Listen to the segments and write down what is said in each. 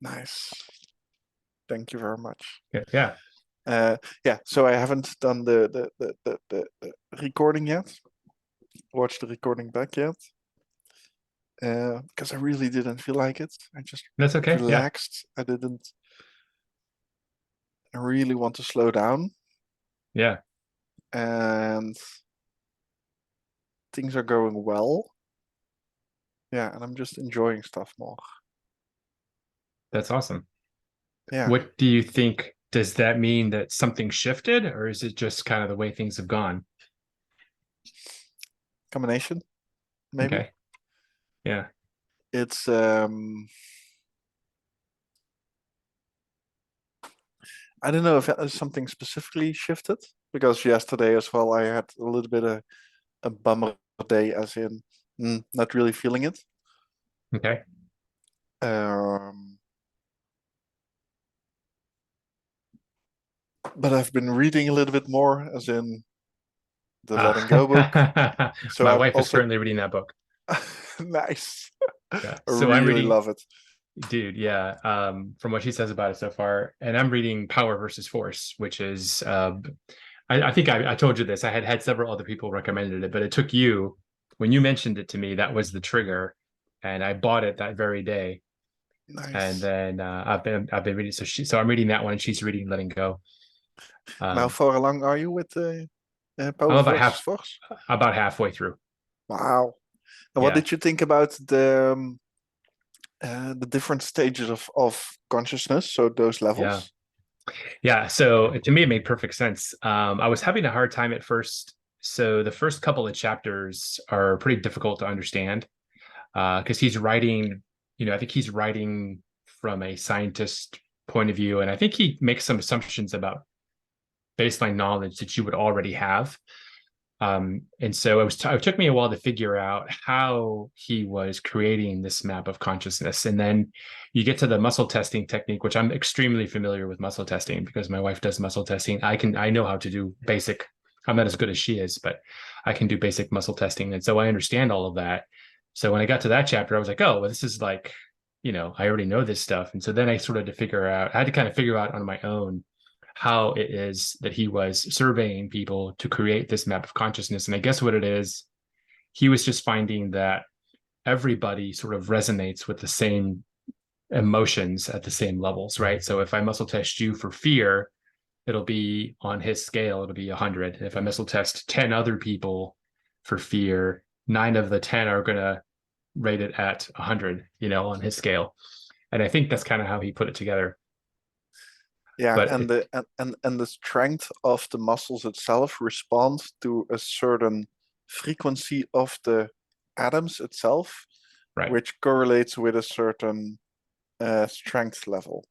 Nice. Thank you very much. Yeah. Yeah, so I haven't done the recording yet. Watched the recording back yet. Because I really didn't feel like it. I just That's okay. Yeah. relaxed. I didn't really want to slow down. Yeah. And things are going well. Yeah, and I'm just enjoying stuff more. That's awesome. Yeah, What do you think? Does that mean that something shifted, or is it just kind of the way things have gone? combination, maybe. Okay. Yeah. It's I don't know if something specifically shifted because yesterday as well I had a little bit of a bummer day, as in not really feeling it. Okay. Um, but I've been reading a little bit more, as in the Letting Go book. So My I'm wife is also currently reading that book. nice. Yeah. I So I'm really reading, love it. dude, yeah. From what she says about it so far, and I'm reading Power versus Force, which is I think I told you this. I had several other people recommended it, but it took you when you mentioned it to me, that was the trigger. And I bought it that very day. And Nice. then I've been reading, so I'm reading that one and she's reading Letting Go. And how Um far along are you with I'm Power versus Force? about halfway through. Wow. And what Yeah. did you think about the different stages of consciousness? So those Yeah. levels. Yeah, so to me, it made perfect sense. I was having a hard time at first. So the first couple of chapters are pretty difficult to understand because he's writing, I think he's writing from a scientist point of view. And I think he makes some assumptions about baseline knowledge that you would already have. And so it took me a while to figure out how he was creating this map of consciousness. And then you get to the muscle testing technique, which I'm extremely familiar with muscle testing because my wife does muscle testing. I know how to do basic. I'm not as good as she is, but I can do basic muscle testing. And so I understand all of that. So when I got to that chapter, I was like, oh, well, this is like, I already know this stuff. And so then I started to figure out, I had to kind of figure out on my own how it is that he was surveying people to create this map of consciousness. And I guess what it is, he was just finding that everybody sort of resonates with the same emotions at the same levels, right? So if I muscle test you for fear, it'll be on his scale, it'll be 100. If I muscle test 10 other people for fear, 9 of the 10 are going to rate it at 100, on his scale. And I think that's kind of how he put it together. Yeah, But and the strength of the muscles itself respond to a certain frequency of the atoms itself, right, which correlates with a certain strength level.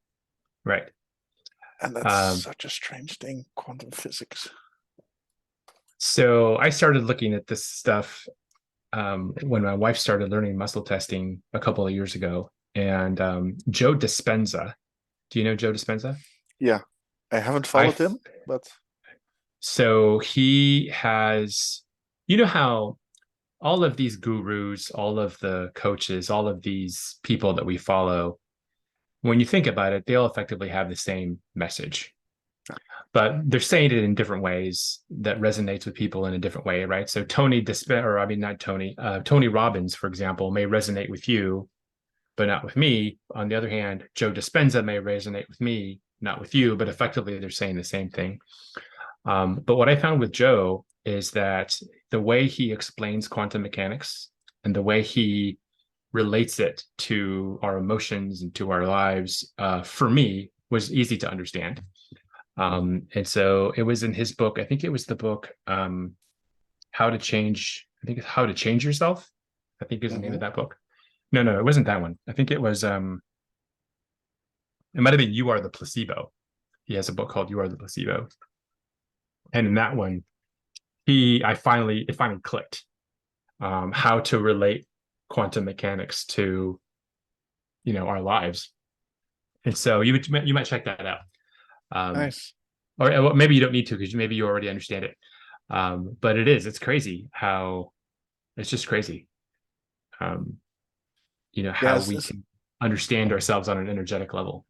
right. And that's Um, such a strange thing, quantum physics. So I started looking at this stuff when my wife started learning muscle testing a couple of years ago. And Joe Dispenza, do you know Joe Dispenza? Yeah, I haven't I followed him, but so he has, how all of these gurus, all of the coaches, all of these people that we follow, when you think about it, they all effectively have the same message, but they're saying it in different ways that resonates with people in a different way, right? So not Tony, Tony Robbins, for example, may resonate with you, but not with me. On the other hand, Joe Dispenza may resonate with me, not with you, but effectively they're saying the same thing. But what I found with Joe is that the way he explains quantum mechanics and the way he relates it to our emotions and to our lives, for me, was easy to understand. And so it was in his book. I think it was the book How to Change. I think it's How to Change Yourself. I think is the name of mhm. that book. No, it wasn't that one. I think it was. It might have been You Are the Placebo. He has a book called You Are the Placebo, and in that one, it finally clicked how to relate quantum mechanics to our lives. And so you might check that out. Um, Nice. or maybe you don't need to because maybe you already understand it. But it's crazy how it's just crazy. Um, how Yes, we can understand ourselves on an energetic level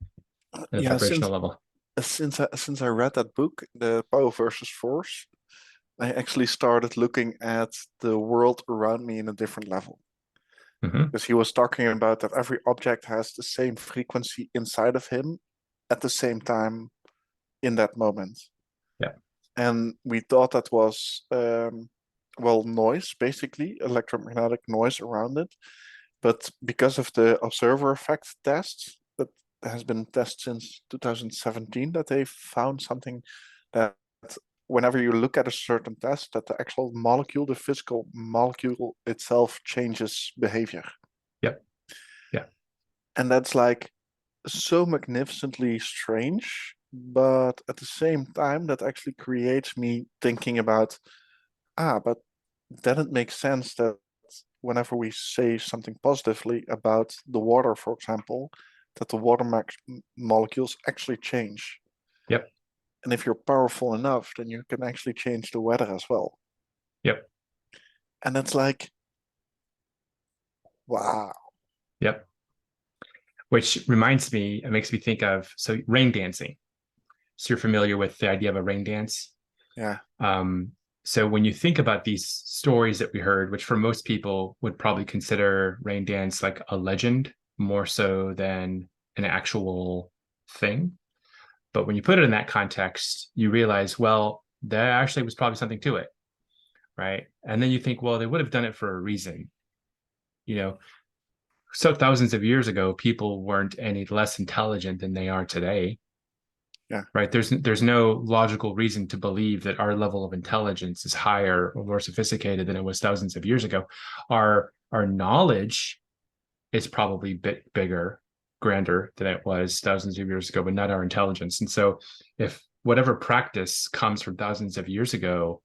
and a Yeah, vibrational level. since I read that book, The Power versus Force, I actually started looking at the world around me in a different level. Hmm. Because he was talking about that every object has the same frequency inside of him at the same time in that moment. Yeah. And we thought that was, well, noise, basically, electromagnetic noise around it. But because of the observer effect tests that has been tested since 2017, that they found something that whenever you look at a certain test, that the actual molecule, the physical molecule itself changes behavior. Yep. Yeah. And that's like so magnificently strange, but at the same time, that actually creates me thinking about, but then it makes sense that whenever we say something positively about the water, for example, that the water molecules actually change. Yep. And if you're powerful enough, then you can actually change the weather as well. Yep. And it's like, wow. Yep. Which reminds me, it makes me think of, so rain dancing. So you're familiar with the idea of a rain dance? Yeah. So when you think about these stories that we heard, which for most people would probably consider rain dance like a legend more so than an actual thing. But when you put it in that context, you realize, well, there actually was probably something to it, right? And then you think, well, they would have done it for a reason. You know, so thousands of years ago, people weren't any less intelligent than they are today. Yeah. Right. There's no logical reason to believe that our level of intelligence is higher or more sophisticated than it was thousands of years ago. Our knowledge is probably a bit bigger, grander than it was thousands of years ago, but not our intelligence. And so if whatever practice comes from thousands of years ago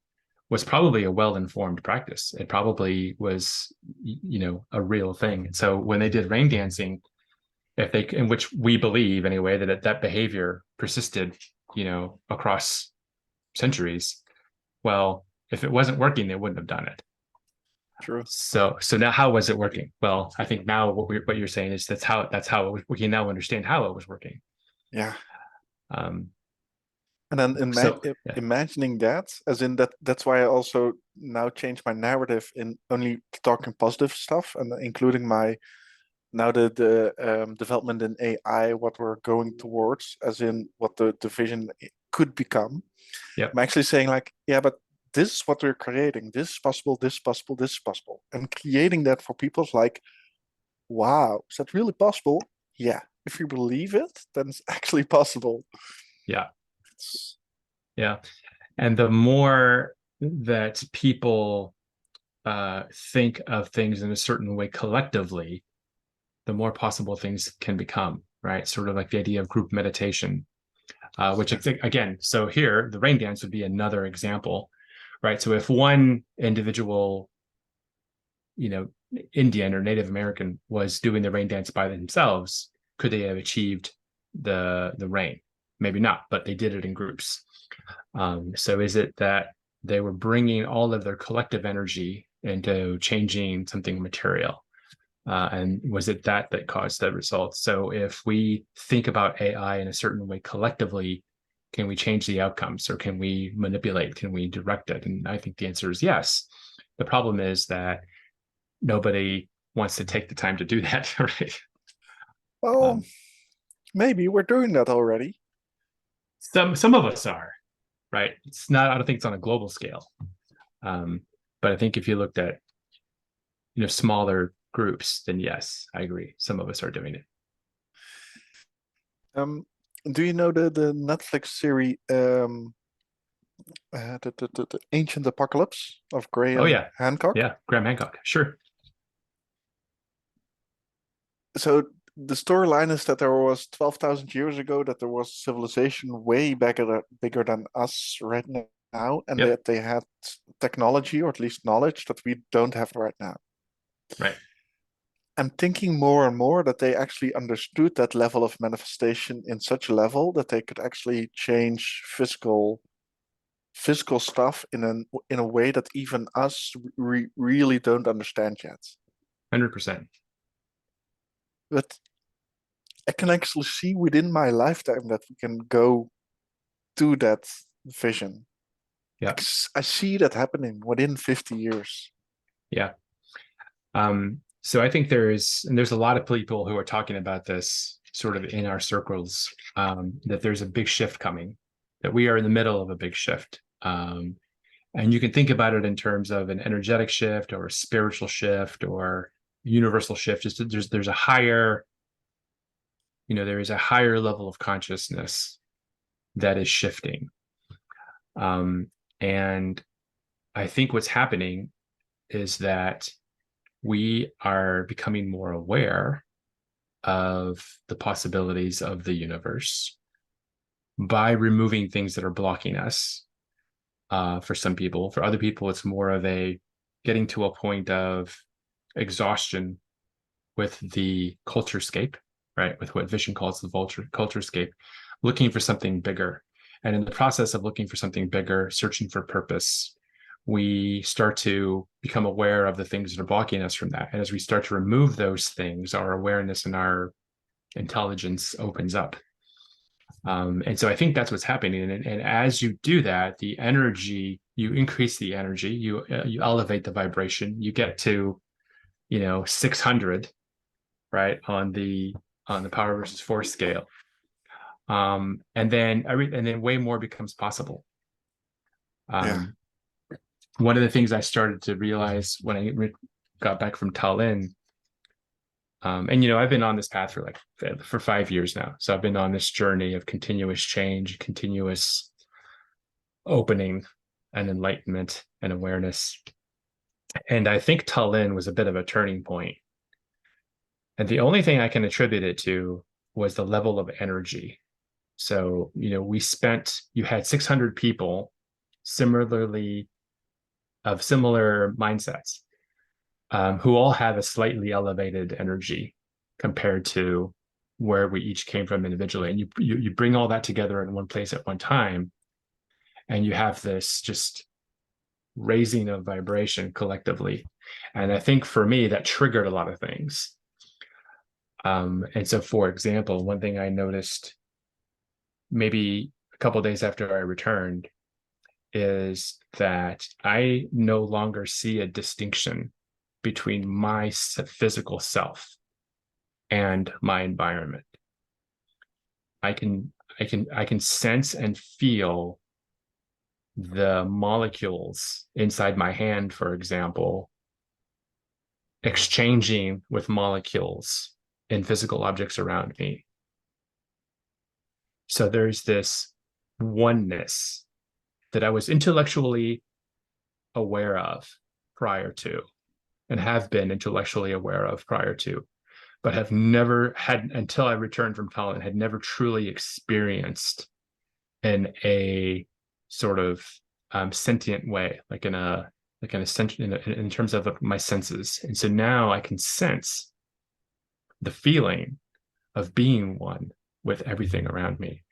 was probably a well-informed practice, it probably was, a real thing. And so when they did rain dancing, if they, in which we believe anyway, that behavior persisted, across centuries. Well, if it wasn't working, they wouldn't have done it. True. So now how was it working? Well, I think now what you're saying is that's how we can now understand how it was working. Yeah. Um, And then so yeah. imagining that, as in that's why I also now change my narrative in only talking positive stuff and including my now the development in AI, what we're going towards, as in what the vision could become. Yep. I'm actually saying like, yeah, but this is what we're creating. This is possible, this is possible, this is possible. And creating that for people is like, wow, is that really possible? Yeah. If you believe it, then it's actually possible. Yeah. It's, Yeah. And the more that people think of things in a certain way collectively, the more possible things can become, right? Sort of like the idea of group meditation, which again, so here the rain dance would be another example, right? So if one individual, Indian or Native American was doing the rain dance by themselves, could they have achieved the rain? Maybe not, but they did it in groups. So is it that they were bringing all of their collective energy into changing something material? And was it that caused the results? So if we think about AI in a certain way collectively, can we change the outcomes or can we manipulate? Can we direct it? And I think the answer is yes. The problem is that nobody wants to take the time to do that, right? well, maybe we're doing that already. Some of us are, right? It's not. I don't think it's on a global scale, but I think if you looked at smaller groups, then yes, I agree. Some of us are doing it. Do you know the Netflix series the Ancient Apocalypse of Oh Graham yeah, Hancock? yeah, Graham Hancock, sure. So the storyline is that there was 12,000 years ago that there was civilization way bigger than us right now, and Yep. that they had technology or at least knowledge that we don't have right now. Right. I'm thinking more and more that they actually understood that level of manifestation in such a level that they could actually change physical stuff in a way that even us really don't understand yet. 100%. But I can actually see within my lifetime that we can go to that vision. Yeah. I see that happening within 50 years. Yeah. So I think there's a lot of people who are talking about this sort of in our circles, that there's a big shift coming, that we are in the middle of a big shift. And you can think about it in terms of an energetic shift or a spiritual shift or universal shift. Just there's a higher, there is a higher level of consciousness that is shifting. And I think what's happening is that we are becoming more aware of the possibilities of the universe by removing things that are blocking us. For some people, for other people, it's more of a getting to a point of exhaustion with the culturescape, right? With what Vision calls the culturescape, looking for something bigger. And in the process of looking for something bigger, searching for purpose, we start to become aware of the things that are blocking us from that. And as we start to remove those things, our awareness and our intelligence opens up. And so I think that's what's happening. And as you do that, the energy, you increase the energy, you elevate the vibration, you get to, 600, right, on the power versus force scale. And then way more becomes possible. Yeah. One of the things I started to realize when I got back from Tallinn, and I've been on this path for 5 years now. So I've been on this journey of continuous change, continuous opening and enlightenment and awareness. And I think Tallinn was a bit of a turning point. And the only thing I can attribute it to was the level of energy. So, you had 600 people similarly of similar mindsets, who all have a slightly elevated energy compared to where we each came from individually. And you bring all that together in one place at one time, and you have this just raising of vibration collectively. And I think for me, that triggered a lot of things. And so, for example, one thing I noticed maybe a couple of days after I returned is that I no longer see a distinction between my physical self and my environment. I can sense and feel the molecules inside my hand, for example, exchanging with molecules in physical objects around me. So there's this oneness that I was intellectually aware of prior to, and have been intellectually aware of prior to, but have never had, until I returned from Tallinn, had never truly experienced in a sort of sentient way, in terms of my senses. And so now I can sense the feeling of being one with everything around me.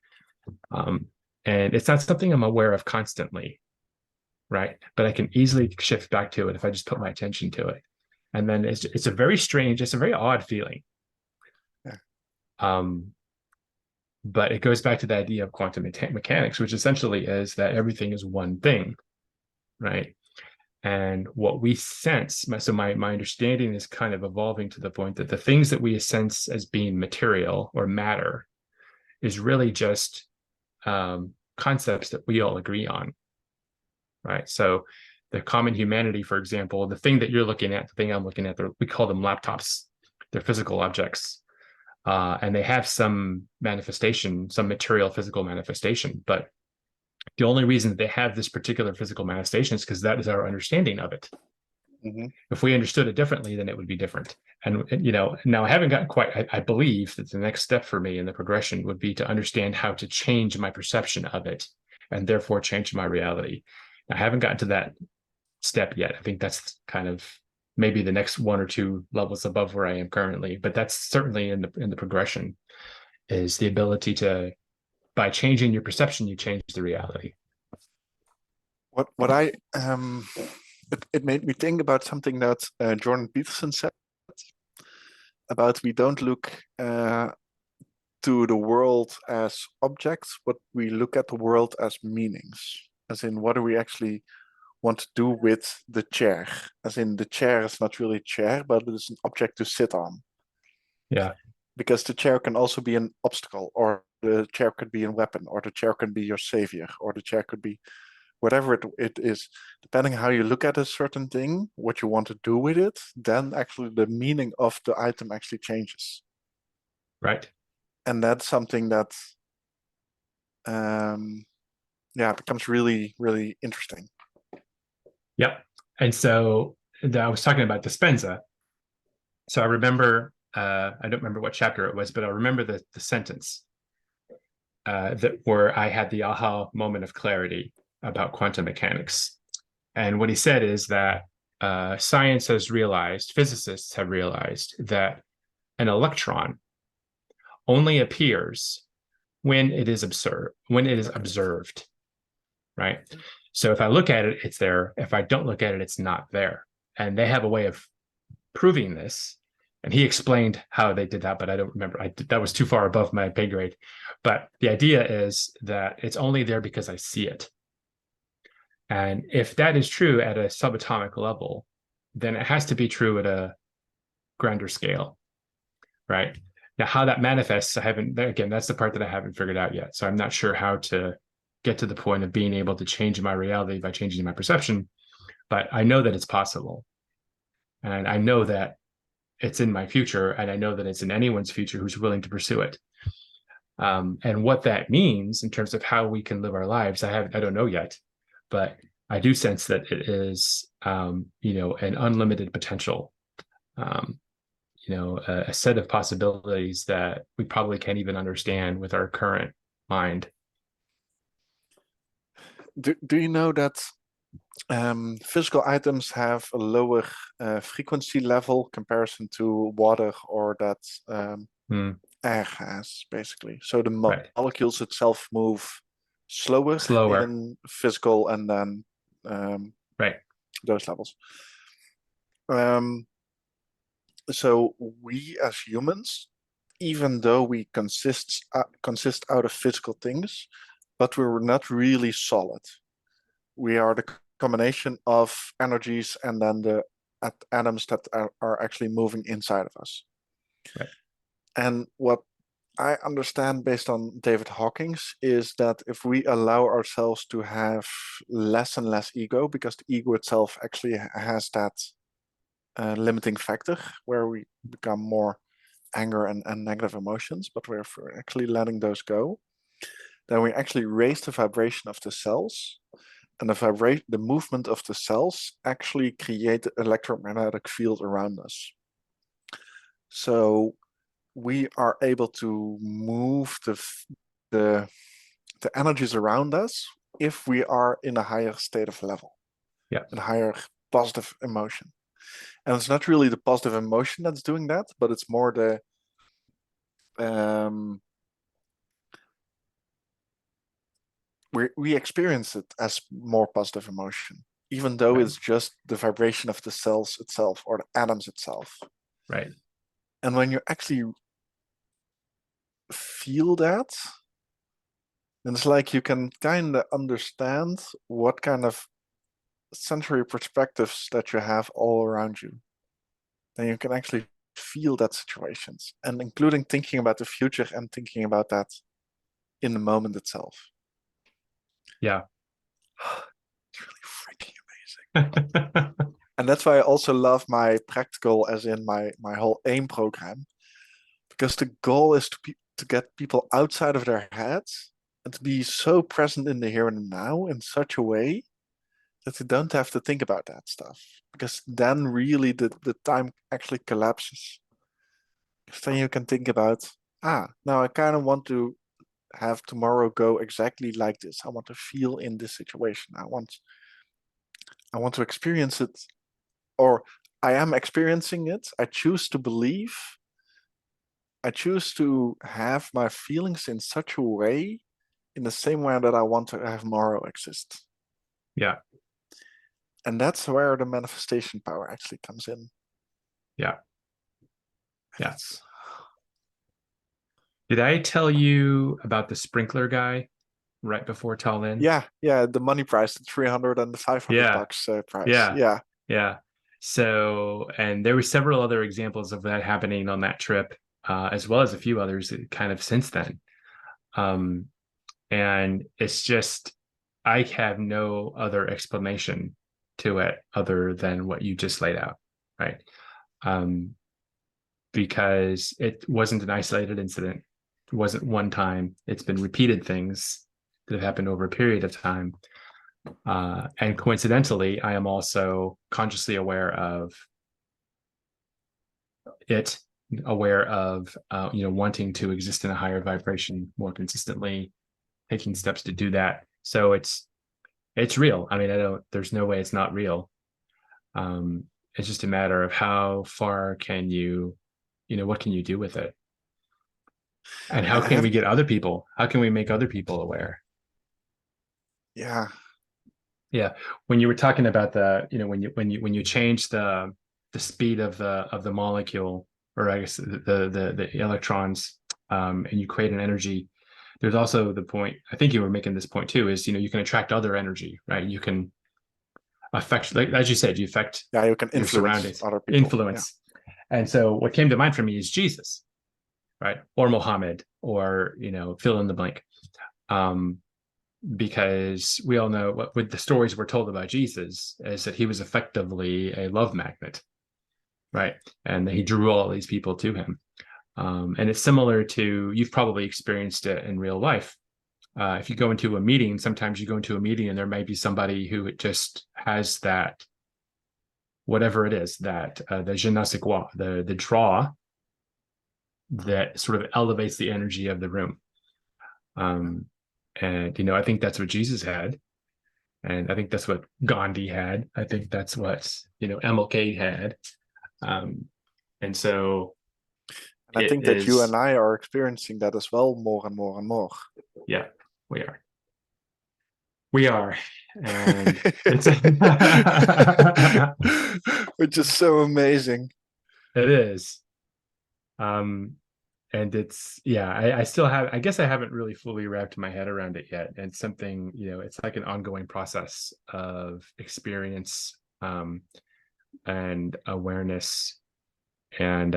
And it's not something I'm aware of constantly, right? But I can easily shift back to it if I just put my attention to it. And then it's a very strange, it's a very odd feeling. Yeah. But it goes back to the idea of quantum mechanics, which essentially is that everything is one thing, right? And what we sense, so my understanding is kind of evolving to the point that the things that we sense as being material or matter is really just concepts that we all agree on, right? So the common humanity, for example, the thing that you're looking at, the thing I'm looking at, we call them laptops. They're physical objects. And they have some manifestation, some material physical manifestation. But the only reason that they have this particular physical manifestation is because that is our understanding of it. Mm-hmm. If we understood it differently, then it would be different. And now I haven't gotten quite, I believe that the next step for me in the progression would be to understand how to change my perception of it and therefore change my reality. I haven't gotten to that step yet. I think that's kind of maybe the next 1 or 2 levels above where I am currently, but that's certainly in the progression, is the ability to, by changing your perception, you change the reality. What I it made me think about something that Jordan Peterson said about we don't look to the world as objects, but we look at the world as meanings. As in, what do we actually want to do with the chair? As in, the chair is not really a chair, but it is an object to sit on. Yeah. Because the chair can also be an obstacle, or the chair could be a weapon, or the chair can be your savior, or the chair could be whatever it is. Depending how you look at a certain thing, what you want to do with it, then actually the meaning of the item actually changes. Right. And that's something that becomes really, really interesting. Yep. And so I was talking about dispensa. So I remember, I don't remember what chapter it was, but I remember the sentence that where I had the aha moment of clarity about quantum mechanics. And what he said is that science has realized, physicists have realized that an electron only appears when it is observed, right? So if I look at it, it's there. If I don't look at it, it's not there. And they have a way of proving this. And he explained how they did that, but I don't remember. That was too far above my pay grade. But the idea is that it's only there because I see it. And if that is true at a subatomic level, then it has to be true at a grander scale, right? Now, how that manifests, again, that's the part that I haven't figured out yet. So I'm not sure how to get to the point of being able to change my reality by changing my perception, but I know that it's possible. And I know that it's in my future, and I know that it's in anyone's future who's willing to pursue it. And what that means in terms of how we can live our lives, I don't know yet, but I do sense that it is, an unlimited potential, a set of possibilities that we probably can't even understand with our current mind. Do you know that physical items have a lower frequency level comparison to water, or that air has, basically? So the molecules itself move slower in physical, and then those levels. So we as humans, even though we consist out of physical things, but we're not really solid. We are the combination of energies and then the atoms that are actually moving inside of us. Right. And what I understand based on David Hawkins is that if we allow ourselves to have less and less ego, because the ego itself actually has that limiting factor where we become more anger and negative emotions, but we're actually letting those go, then we actually raise the vibration of the cells, and the movement of the cells actually create the electromagnetic field around us. So we are able to move the energies around us if we are in a higher state of level, a higher positive emotion. And it's not really the positive emotion that's doing that, but it's more the we experience it as more positive emotion, even though it's just the vibration of the cells itself or the atoms itself. Right. And when you actually feel that, then it's like you can kind of understand what kind of sensory perspectives that you have all around you. Then you can actually feel that situations, and including thinking about the future and thinking about that in the moment itself. Yeah. It's really freaking amazing. And that's why I also love my practical, as in my whole AIM program, because the goal is to get people outside of their heads and to be so present in the here and now in such a way that they don't have to think about that stuff, because then really the time actually collapses. Because then you can think about, now I kind of want to have tomorrow go exactly like this. I want to feel in this situation. I want to experience it, or I am experiencing it. I choose to believe. I choose to have my feelings in such a way, in the same way that I want to have tomorrow exist. Yeah. And that's where the manifestation power actually comes in. Yeah. Yes. Did I tell you about the sprinkler guy right before Tall In? Yeah, yeah, the money price, the 300 and the 500 Yeah, bucks price. yeah, Yeah, yeah. So, and there were several other examples of that happening on that trip, as well as a few others kind of since then. Um, and it's just, I have no other explanation to it other than what you just laid out, right? Um, because it wasn't an isolated incident. It wasn't one time. It's been repeated things that have happened over a period of time. And coincidentally, I am also consciously aware of it, aware of wanting to exist in a higher vibration more consistently, taking steps to do that. So it's real. I mean, I don't. There's no way it's not real. Um, it's just a matter of how far can you, what can you do with it, and how I can have. we get other people? How can we make other people aware? Yeah, Yeah, when you were talking about when you change the speed of the molecule, or I guess the electrons, and you create an energy. There's also the point. I think you were making this point too. Is you can attract other energy, right? You can affect, like as you said, you affect yeah, you can your influence surroundings, other people. Yeah, influence. And so what came to mind for me is Jesus, right, or Muhammad, or fill in the blank. Um, because we all know what with the stories we're told about Jesus is that he was effectively a love magnet, right? And he drew all these people to him. And it's similar to, you've probably experienced it in real life. If you go into a meeting, sometimes you go into a meeting and there might be somebody who just has that, whatever it is, that the je ne sais quoi, the draw that sort of elevates the energy of the room. Um, and I think that's what Jesus had. And I think that's what Gandhi had. I think that's what, MLK had. Um, and so and I it think that you is, and I are experiencing that as well, more and more and more. yeah, we are. We are. And it's, Which is so amazing. it is. Um, and it's, yeah, I still have, I guess I haven't really fully wrapped my head around it yet. And something, it's like an ongoing process of experience, and awareness. And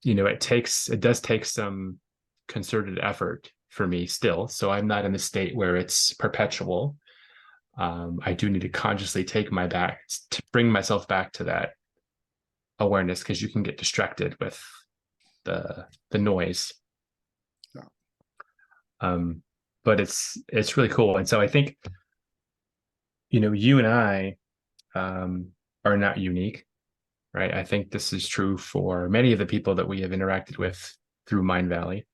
it does take some concerted effort for me still, so I'm not in the state where it's perpetual. I do need to consciously take my back to bring myself back to that awareness, because you can get distracted with the noise. Yeah. But it's really cool. And so I think you and I are not unique, right? I think this is true for many of the people that we have interacted with through Mind Valley.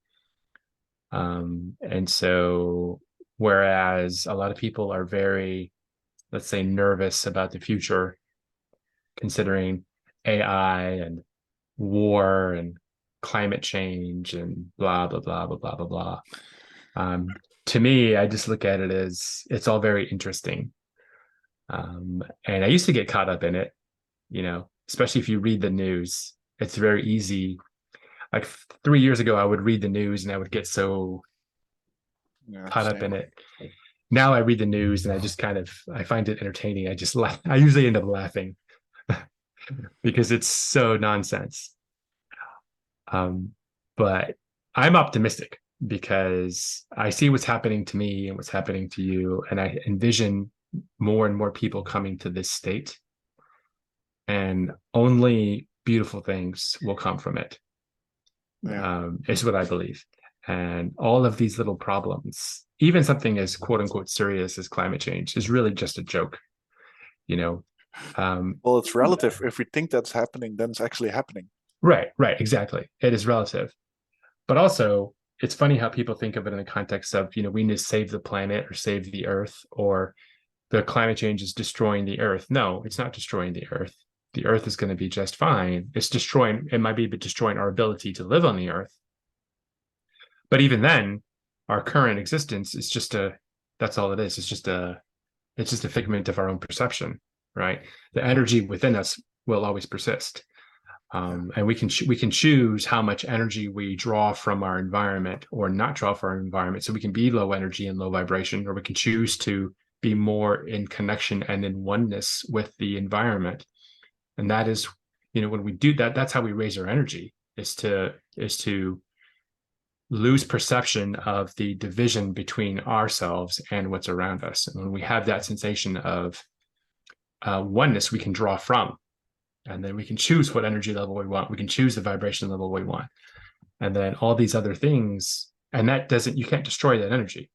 And so, whereas a lot of people are very, let's say, nervous about the future, considering AI and war and climate change and blah, blah, blah, blah, blah, blah, blah. To me, I just look at it as it's all very interesting. And I used to get caught up in it, especially if you read the news. It's very easy. Like 3 years ago, I would read the news and I would get so caught up in it. Now I read the news and I find it entertaining. I just laugh. I usually end up laughing because it's so nonsense. But I'm optimistic because I see what's happening to me and what's happening to you, and I envision more and more people coming to this state, and only beautiful things will come from it. Is what I believe. And all of these little problems, even something as quote unquote serious as climate change, is really just a joke. Well, it's relative. If we think that's happening, then it's actually happening. Right, exactly. It is relative. But also, it's funny how people think of it in the context of, we need to save the planet or save the earth, or the climate change is destroying the earth. No, it's not destroying the earth. The earth is going to be just fine. It might be destroying our ability to live on the earth. But even then, our current existence is that's all it is. It's just a figment of our own perception, right? The energy within us will always persist. And we can choose how much energy we draw from our environment or not draw from our environment. So we can be low energy and low vibration, or we can choose to be more in connection and in oneness with the environment. And that is, when we do that, that's how we raise our energy, is to lose perception of the division between ourselves and what's around us. And when we have that sensation of oneness, we can draw from. And then we can choose what energy level we want. We can choose the vibration level we want. And then all these other things, and you can't destroy that energy.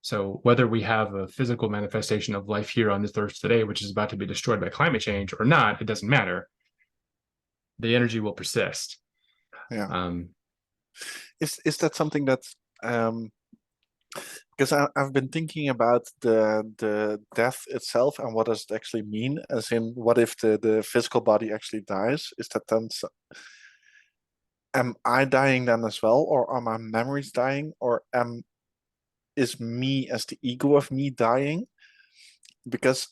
So whether we have a physical manifestation of life here on this earth today, which is about to be destroyed by climate change or not, it doesn't matter. The energy will persist. Yeah. Is that something that, because I've been thinking about the death itself and what does it actually mean, as in, what if the physical body actually dies? Is that then, am I dying then as well, or are my memories dying, or is me as the ego of me dying? Because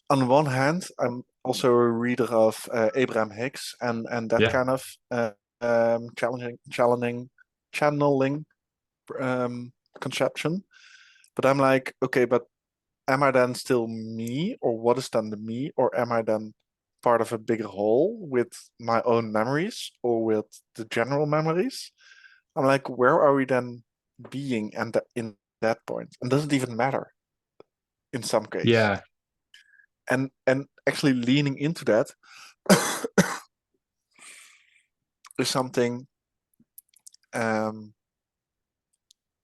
on one hand, I'm also a reader of Abraham Hicks and that kind of channeling conception. But I'm like, okay, but am I then still me, or what is then the me, or am I then part of a bigger whole with my own memories or with the general memories? I'm like, where are we then being and in that point? And does it even matter in some case? Yeah. And actually leaning into that is something.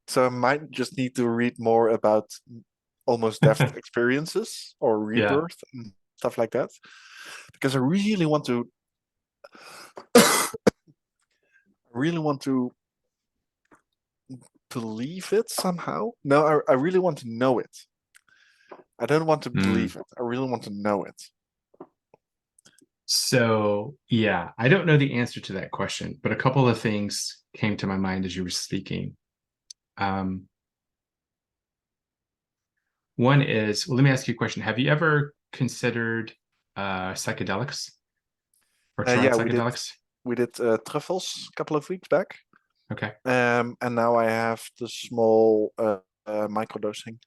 So I might just need to read more about almost death experiences or rebirth and stuff like that, because I really want to believe it somehow. No, I really want to know it. I don't want to believe it. I really want to know it. So, yeah, I don't know the answer to that question, but a couple of things came to my mind as you were speaking. One is, well, let me ask you a question. Have you ever considered psychedelics or tried psychedelics? We did truffles a couple of weeks back. Okay. And now I have the small microdosing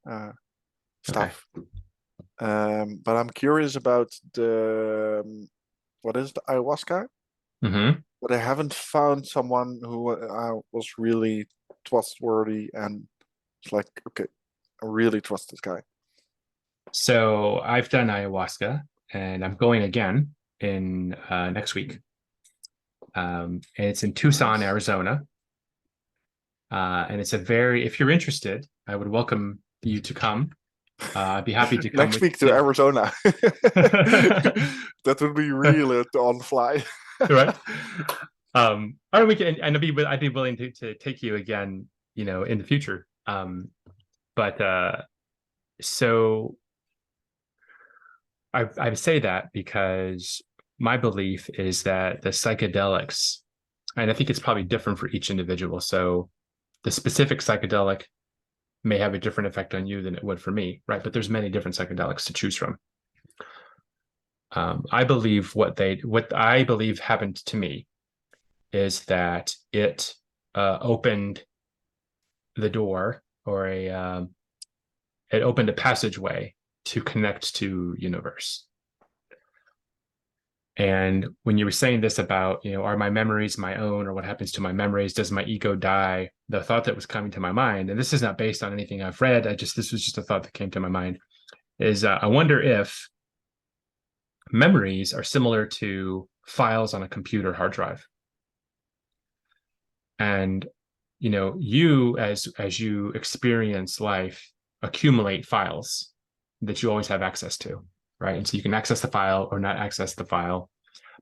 stuff. Okay. But I'm curious about the what is the ayahuasca? Mm-hmm. But I haven't found someone who was really trustworthy and it's like, okay, I really trust this guy. So I've done ayahuasca, and I'm going again in next week. And it's in Tucson, Arizona. And it's if you're interested, I would welcome you to come. I'd be happy to come next week to Arizona. That would be really on the fly. Right. Or we can, and I'd be willing to take you again, in the future. So I say that because my belief is that the psychedelics, and I think it's probably different for each individual. So the specific psychedelic may have a different effect on you than it would for me, right? But there's many different psychedelics to choose from. I believe what I believe happened to me is that it opened the door, or it opened a passageway to connect to universe. And when you were saying this about, are my memories my own, or what happens to my memories? Does my ego die? The thought that was coming to my mind, and this is not based on anything I've read, this was just a thought that came to my mind, is I wonder if memories are similar to files on a computer hard drive. And, you as you experience life, accumulate files that you always have access to. Right. And so you can access the file or not access the file,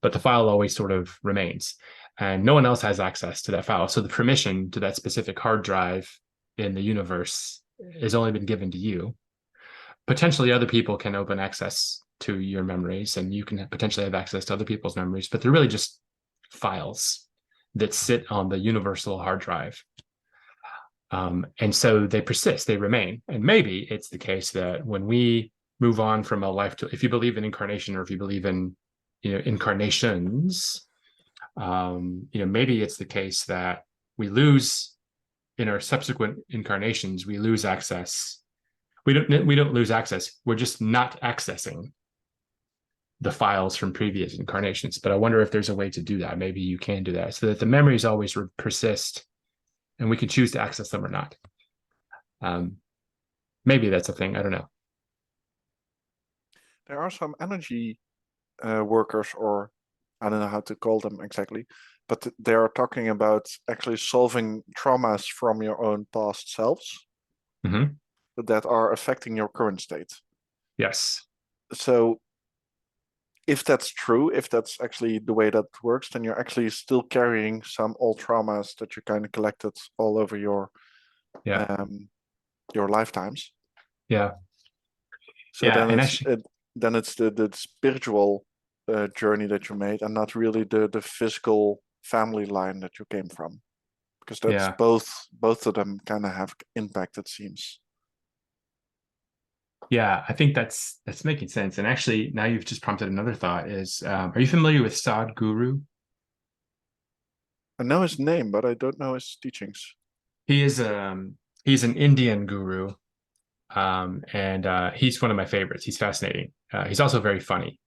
but the file always sort of remains, and no one else has access to that file. So the permission to that specific hard drive in the universe has only been given to you. Potentially other people can open access to your memories, and you can potentially have access to other people's memories, but they're really just files that sit on the universal hard drive. And so they persist, they remain. And maybe it's the case that when we move on from a life to, if you believe in incarnation, or if you believe in, incarnations, Maybe it's the case that we lose in our subsequent incarnations, we lose access. We don't lose access. We're just not accessing the files from previous incarnations. But I wonder if there's a way to do that. Maybe you can do that so that the memories always persist and we can choose to access them or not. Maybe that's a thing. I don't know. There are some energy workers, or I don't know how to call them exactly, but they are talking about actually solving traumas from your own past selves that are affecting your current state. Yes. So if that's true, if that's actually the way that works, then you're actually still carrying some old traumas that you kind of collected all over your lifetimes. Yeah. So yeah, then it's the spiritual journey that you made, and not really the physical family line that you came from, because that's both of them kind of have impact, it seems. Yeah, I think that's making sense. And actually, now you've just prompted another thought. Are you familiar with Sadhguru? I know his name, but I don't know his teachings. He's an Indian guru, and he's one of my favorites. He's fascinating. He's also very funny.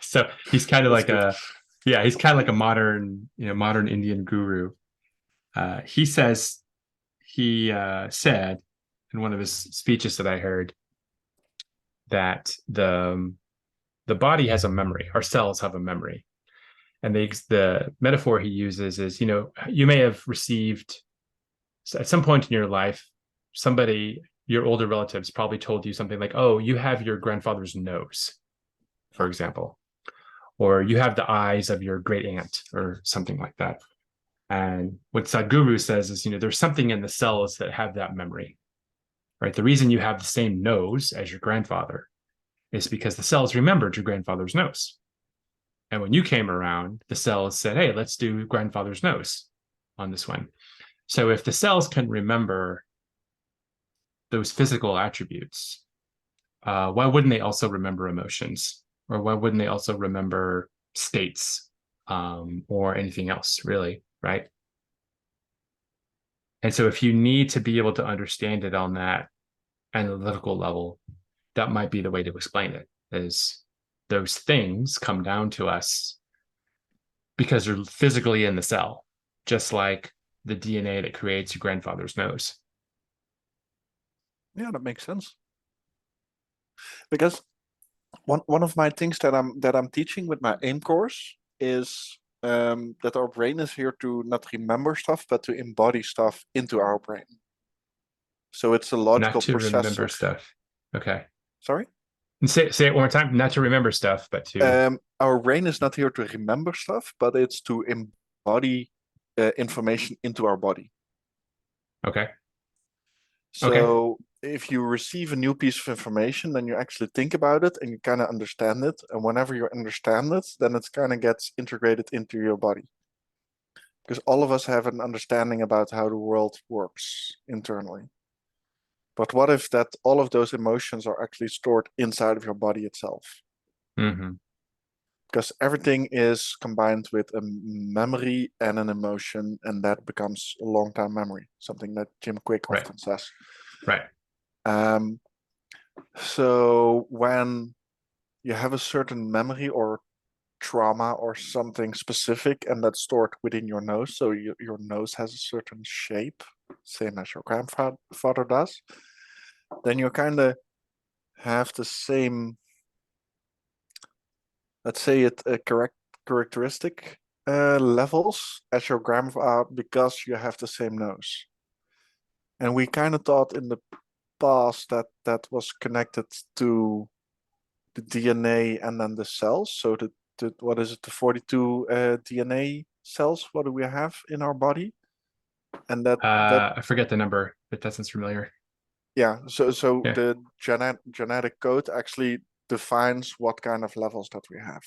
So he's kind of like he's kind of like a modern Indian guru. He said in one of his speeches that I heard that the body has a memory. Our cells have a memory, and the metaphor he uses is, you may have received at some point in your life, your older relatives probably told you something like, "Oh, you have your grandfather's nose," for example, or you have the eyes of your great aunt, or something like that. And what Sadhguru says is, there's something in the cells that have that memory, right? The reason you have the same nose as your grandfather is because the cells remembered your grandfather's nose. And when you came around, the cells said, "Hey, let's do grandfather's nose on this one." So if the cells can remember those physical attributes, why wouldn't they also remember emotions? Or why wouldn't they also remember states, or anything else, really, right? And so if you need to be able to understand it on that analytical level, that might be the way to explain it, is those things come down to us because they're physically in the cell, just like the DNA that creates your grandfather's nose. Yeah, that makes sense. Because one of my things that I'm teaching with my AIM course is that our brain is here to not remember stuff, but to embody stuff into our brain. So it's a logical Not to process remember stuff. Okay. Sorry? And say it one more time. Not to remember stuff, but to. Our brain is not here to remember stuff, but it's to embody information into our body. Okay. So if you receive a new piece of information, then you actually think about it and you kind of understand it. And whenever you understand it, then it kind of gets integrated into your body. Because all of us have an understanding about how the world works internally. But what if that all of those emotions are actually stored inside of your body itself? Mm-hmm. Because everything is combined with a memory and an emotion, and that becomes a long-term memory, something that Jim Quick often says. Right. So when you have a certain memory or trauma or something specific, and that's stored within your nose, so your nose has a certain shape, same as your grandfather does, then you kind of have the same, let's say it, characteristic levels as your grandfather, because you have the same nose. And we kind of thought in the past that was connected to the DNA and then the cells. So the what is it, the 42 DNA cells? What do we have in our body? And that I forget the number, but that sounds familiar. Yeah. So the genetic code actually defines what kind of levels that we have.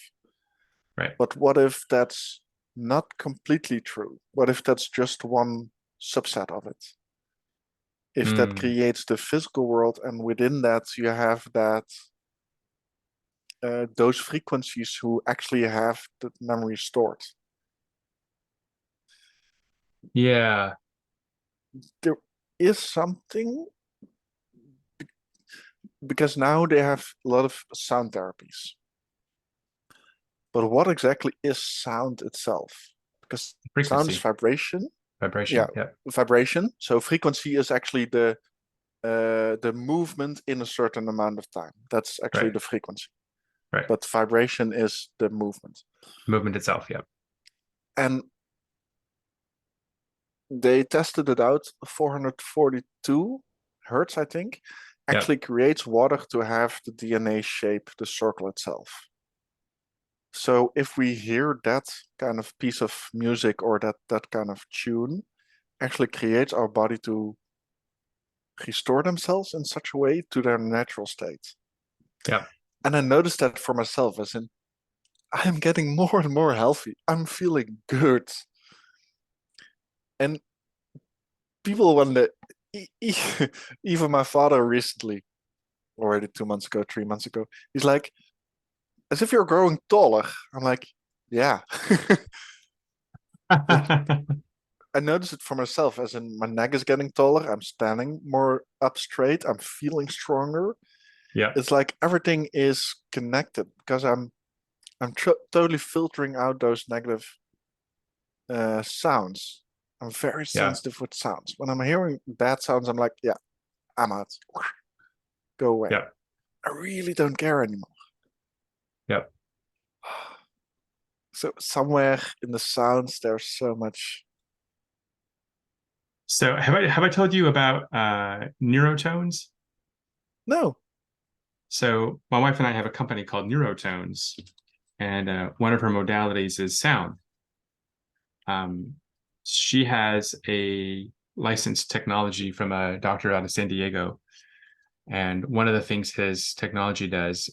Right. But what if that's not completely true? What if that's just one subset of it? If that creates the physical world, and within that you have that those frequencies who actually have the memory stored. Yeah. There is something because now they have a lot of sound therapies. But what exactly is sound itself? Because sound is Frequency, vibration. vibration. Yeah, Yeah. vibration. So frequency is actually the movement in a certain amount of time. That's actually Right. the frequency. Right. But vibration is the movement. Movement itself. Yeah. And they tested it out. 442 hertz, I think, Yeah. actually creates water to have the DNA shape the circle itself. So if we hear that kind of piece of music or that kind of tune, actually creates our body to restore themselves in such a way to their natural state. Yeah. And I noticed that for myself, as in I'm getting more and more healthy. I'm feeling good. And people wonder, even my father recently, already 2 months ago, 3 months ago, he's like, as if you're growing taller. I'm like, yeah. Like I noticed it for myself, as in my neck is getting taller. I'm standing more up straight. I'm feeling stronger. Yeah. It's like everything is connected because I'm totally filtering out those negative sounds. I'm very Yeah. sensitive with sounds. When I'm hearing bad sounds, I'm like, yeah, I'm out. Go away. Yeah. I really don't care anymore. Yeah. So somewhere in the sounds, there's so much. So have I told you about neurotones? No. So my wife and I have a company called Neurotones, and one of her modalities is sound. She has a licensed technology from a doctor out of San Diego, and one of the things his technology does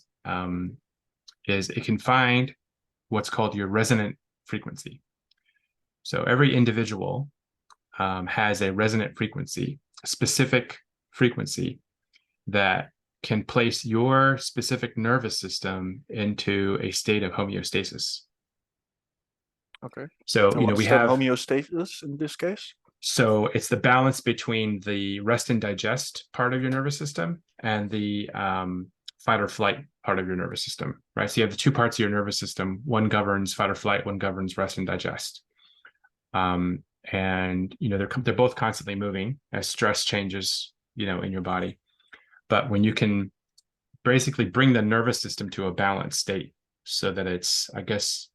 is it can find what's called your resonant frequency. So every individual has a resonant frequency, a specific frequency that can place your specific nervous system into a state of homeostasis. Okay. So, And we what's that have, homeostasis in this case? so it's the balance between the rest and digest part of your nervous system and the fight or flight part of your nervous system, right? So you have the two parts of your nervous system. One governs fight or flight, one governs rest and digest. And they're both constantly moving as stress changes, in your body. But when you can basically bring the nervous system to a balanced state, so that it's, I guess,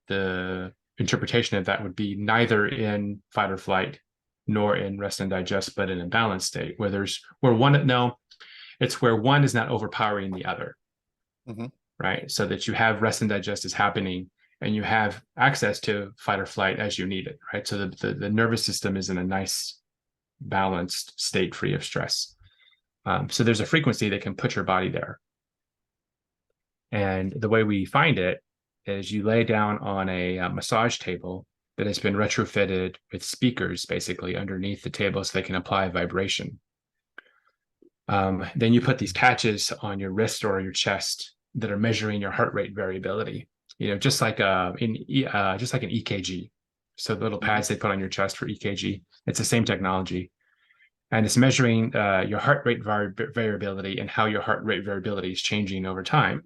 the interpretation of that would be neither in fight or flight nor in rest and digest, but in a balanced state it's where one is not overpowering the other. Mm-hmm. Right? So that you have rest and digest is happening and you have access to fight or flight as you need it, right? So the nervous system is in a nice balanced state free of stress. So there's a frequency that can put your body there. And the way we find it is you lay down on a massage table that has been retrofitted with speakers basically underneath the table so they can apply vibration. Then you put these patches on your wrist or your chest that are measuring your heart rate variability, just like an EKG. So the little pads they put on your chest for EKG, it's the same technology. And it's measuring your heart rate variability and how your heart rate variability is changing over time.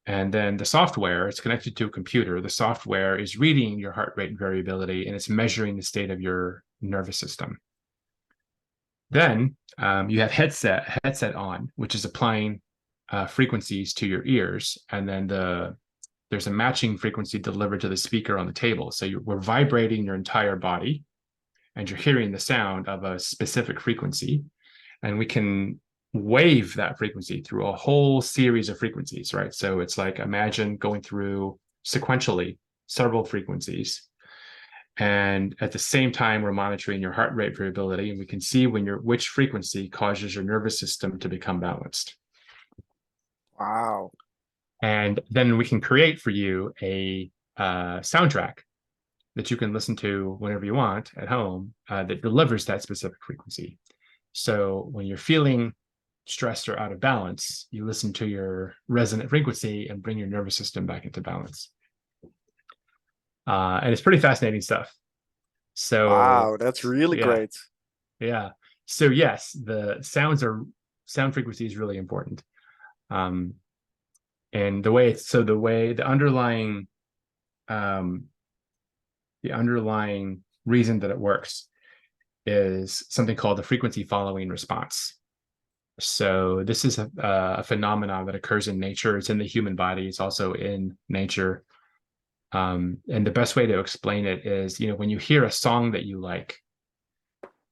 And then the software, it's connected to a computer. The software is reading your heart rate variability and it's measuring the state of your nervous system. Then you have headset on, which is applying frequencies to your ears. And then there's a matching frequency delivered to the speaker on the table. So we're vibrating your entire body and you're hearing the sound of a specific frequency. And we can wave that frequency through a whole series of frequencies, right? So it's like, imagine going through sequentially several frequencies. And at the same time, we're monitoring your heart rate variability, and we can see which frequency causes your nervous system to become balanced. Wow. And then we can create for you a soundtrack that you can listen to whenever you want at home that delivers that specific frequency. So when you're feeling stressed or out of balance, you listen to your resonant frequency and bring your nervous system back into balance. And it's pretty fascinating stuff. So Wow, that's really yeah, great. yeah. So yes, the sound frequency is really important. And the underlying reason that it works is something called the frequency following response. So this is a phenomenon that occurs in nature. It's in the human body. It's also in nature. And the best way to explain it is, when you hear a song that you like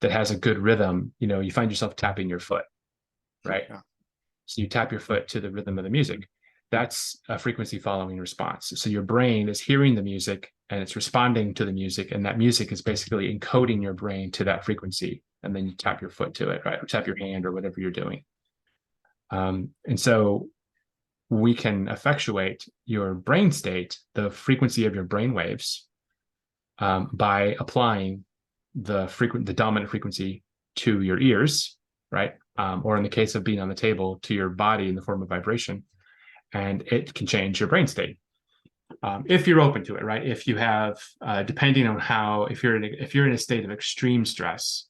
that has a good rhythm, you find yourself tapping your foot, right? Yeah. So you tap your foot to the rhythm of the music. That's a frequency following response. So your brain is hearing the music and it's responding to the music, and that music is basically encoding your brain to that frequency. And then you tap your foot to it, right? Or tap your hand or whatever you're doing. And so we can effectuate your brain state, the frequency of your brain waves, by applying the dominant frequency to your ears, right? Or in the case of being on the table, to your body in the form of vibration, and it can change your brain state if you're open to it, right? If you have, depending on if you're in a state of extreme stress,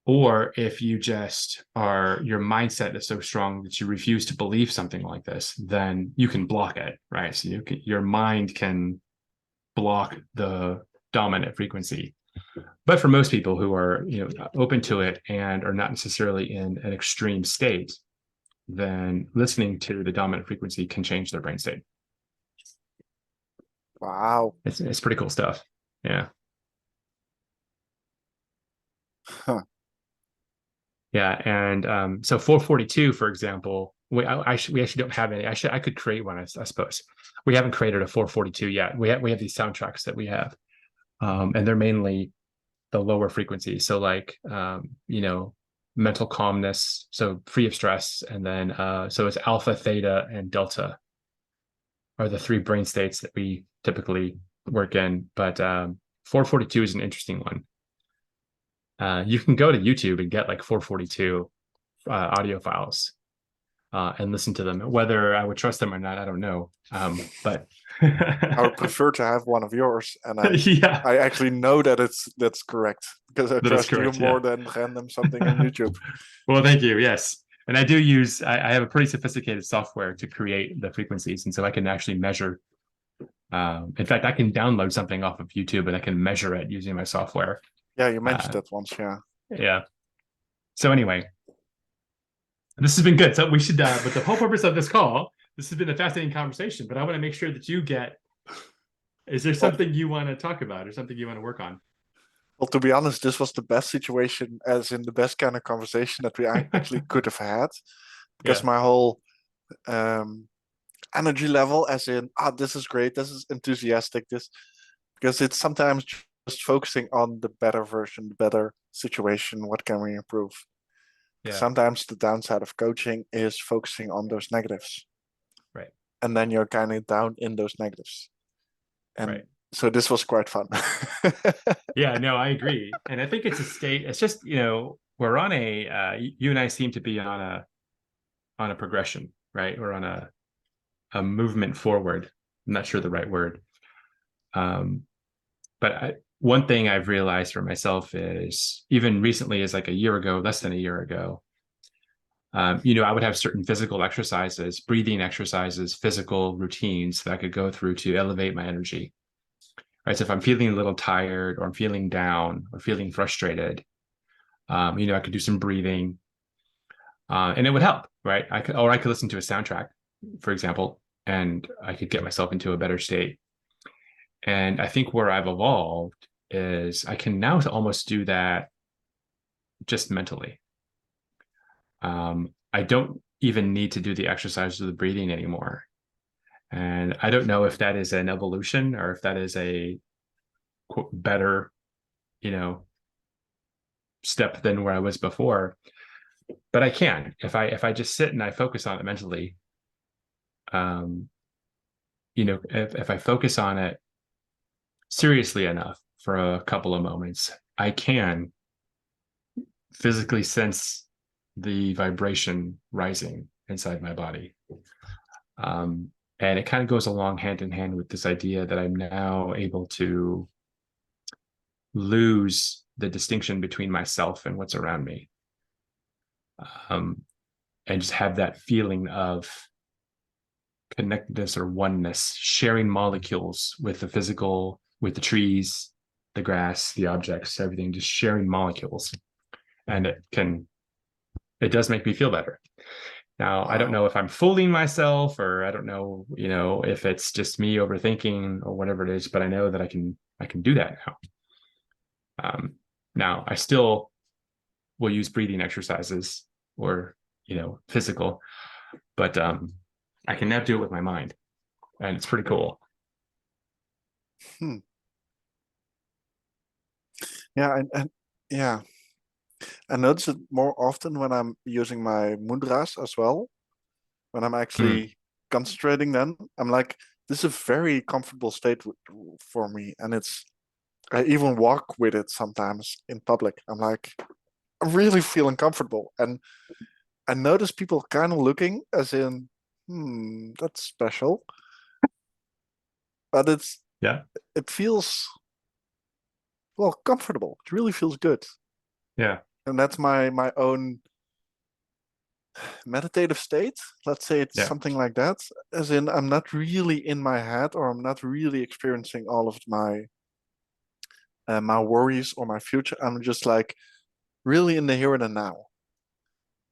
or if you just your mindset is so strong that you refuse to believe something like this, then you can block it, right? So your mind can block the dominant frequency. But for most people who are open to it and are not necessarily in an extreme state, then listening to the dominant frequency can change their brain state. Wow. It's pretty cool stuff. Yeah. Huh. Yeah, and so 442, for example, we actually don't have any. I could create one, I suppose. We haven't created a 442 yet. We have these soundtracks that we have, and they're mainly the lower frequencies. So like mental calmness, so free of stress, and then so it's alpha, theta, and delta are the three brain states that we typically work in. But 442 is an interesting one. You can go to YouTube and get like 442 audio files and listen to them. Whether I would trust them or not, I don't know. But I would prefer to have one of yours, and I actually know that that's correct, because I trust you more than random something on YouTube. Well, thank you. Yes. And I do use, I have a pretty sophisticated software to create the frequencies. And so I can actually measure. In fact, I can download something off of YouTube and I can measure it using my software. Yeah, you mentioned that once. Yeah. Yeah. So anyway, this has been good. So we should, but the whole purpose of this call, this has been a fascinating conversation, but I want to make sure that you get, is there something you want to talk about or something you want to work on? Well, to be honest, this was the best situation, as in the best kind of conversation that we actually could have had, because my whole energy level, as in, this is great, this is enthusiastic, because it's sometimes just focusing on the better version, the better situation, what can we improve? Yeah. Sometimes the downside of coaching is focusing on those negatives. Right. And then you're kind of down in those negatives. And so this was quite fun. Yeah, no, I agree. And I think it's a state, it's just, we're on you and I seem to be on a progression, right? We're on a movement forward. I'm not sure the right word. But one thing I've realized for myself is, even recently, is like a year ago, less than a year ago, I would have certain physical exercises, breathing exercises, physical routines that I could go through to elevate my energy. Right. So if I'm feeling a little tired, or I'm feeling down, or feeling frustrated, I could do some breathing, and it would help. Right. I could listen to a soundtrack, for example, and I could get myself into a better state. And I think where I've evolved is I can now almost do that just mentally. I don't even need to do the exercises of the breathing anymore. And I don't know if that is an evolution or if that is a quote, better, step than where I was before. But I can, if I just sit and I focus on it mentally, if I focus on it seriously enough for a couple of moments, I can physically sense the vibration rising inside my body. And it kind of goes along hand in hand with this idea that I'm now able to lose the distinction between myself and what's around me. And just have that feeling of connectedness or oneness, sharing molecules with the physical, with the trees, the grass, the objects, everything, just sharing molecules. And it does make me feel better. Now, I don't know if I'm fooling myself, or I don't know, if it's just me overthinking or whatever it is, but I know that I can do that now. Now I still will use breathing exercises or, physical, but I can now do it with my mind, and it's pretty cool. Yeah, and yeah, I notice it more often when I'm using my mudras as well. When I'm actually concentrating, then I'm like, this is a very comfortable state for me, and I even walk with it sometimes in public. I'm like, I'm really feeling comfortable, and I notice people kind of looking as in, that's special, but it feels, well, comfortable. It really feels good. Yeah. And that's my own meditative state. Let's say it's something like that. As in, I'm not really in my head, or I'm not really experiencing all of my my worries or my future. I'm just like really in the here and the now.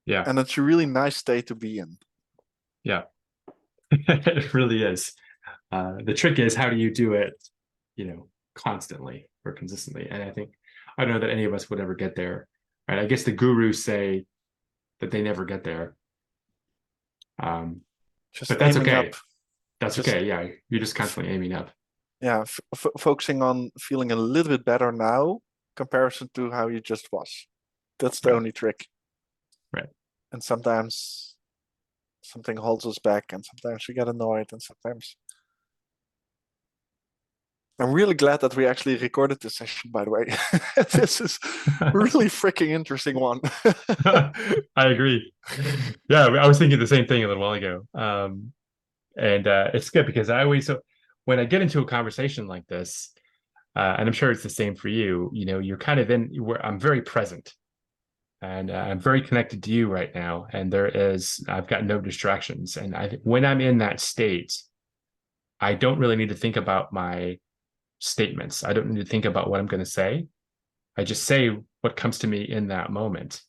Yeah. And it's a really nice state to be in. Yeah. It really is. The trick is, how do you do it, constantly or consistently? And I don't know that any of us would ever get there. Right. I guess the gurus say that they never get there. Just but that's okay. Up. That's okay. Yeah. You're just constantly aiming up. Yeah. Focusing on feeling a little bit better now comparison to how you just was. That's the only trick. Right. And sometimes something holds us back, and sometimes we get annoyed, and sometimes. I'm really glad that we actually recorded this session, by the way. This is a really freaking interesting one. I agree. Yeah, I was thinking the same thing a little while ago. And it's good because when I get into a conversation like this, and I'm sure it's the same for you, you're kind of where I'm very present, and I'm very connected to you right now. And I've got no distractions. And when I'm in that state, I don't really need to think about my statements. I don't need to think about what I'm going to say. I just say what comes to me in that moment.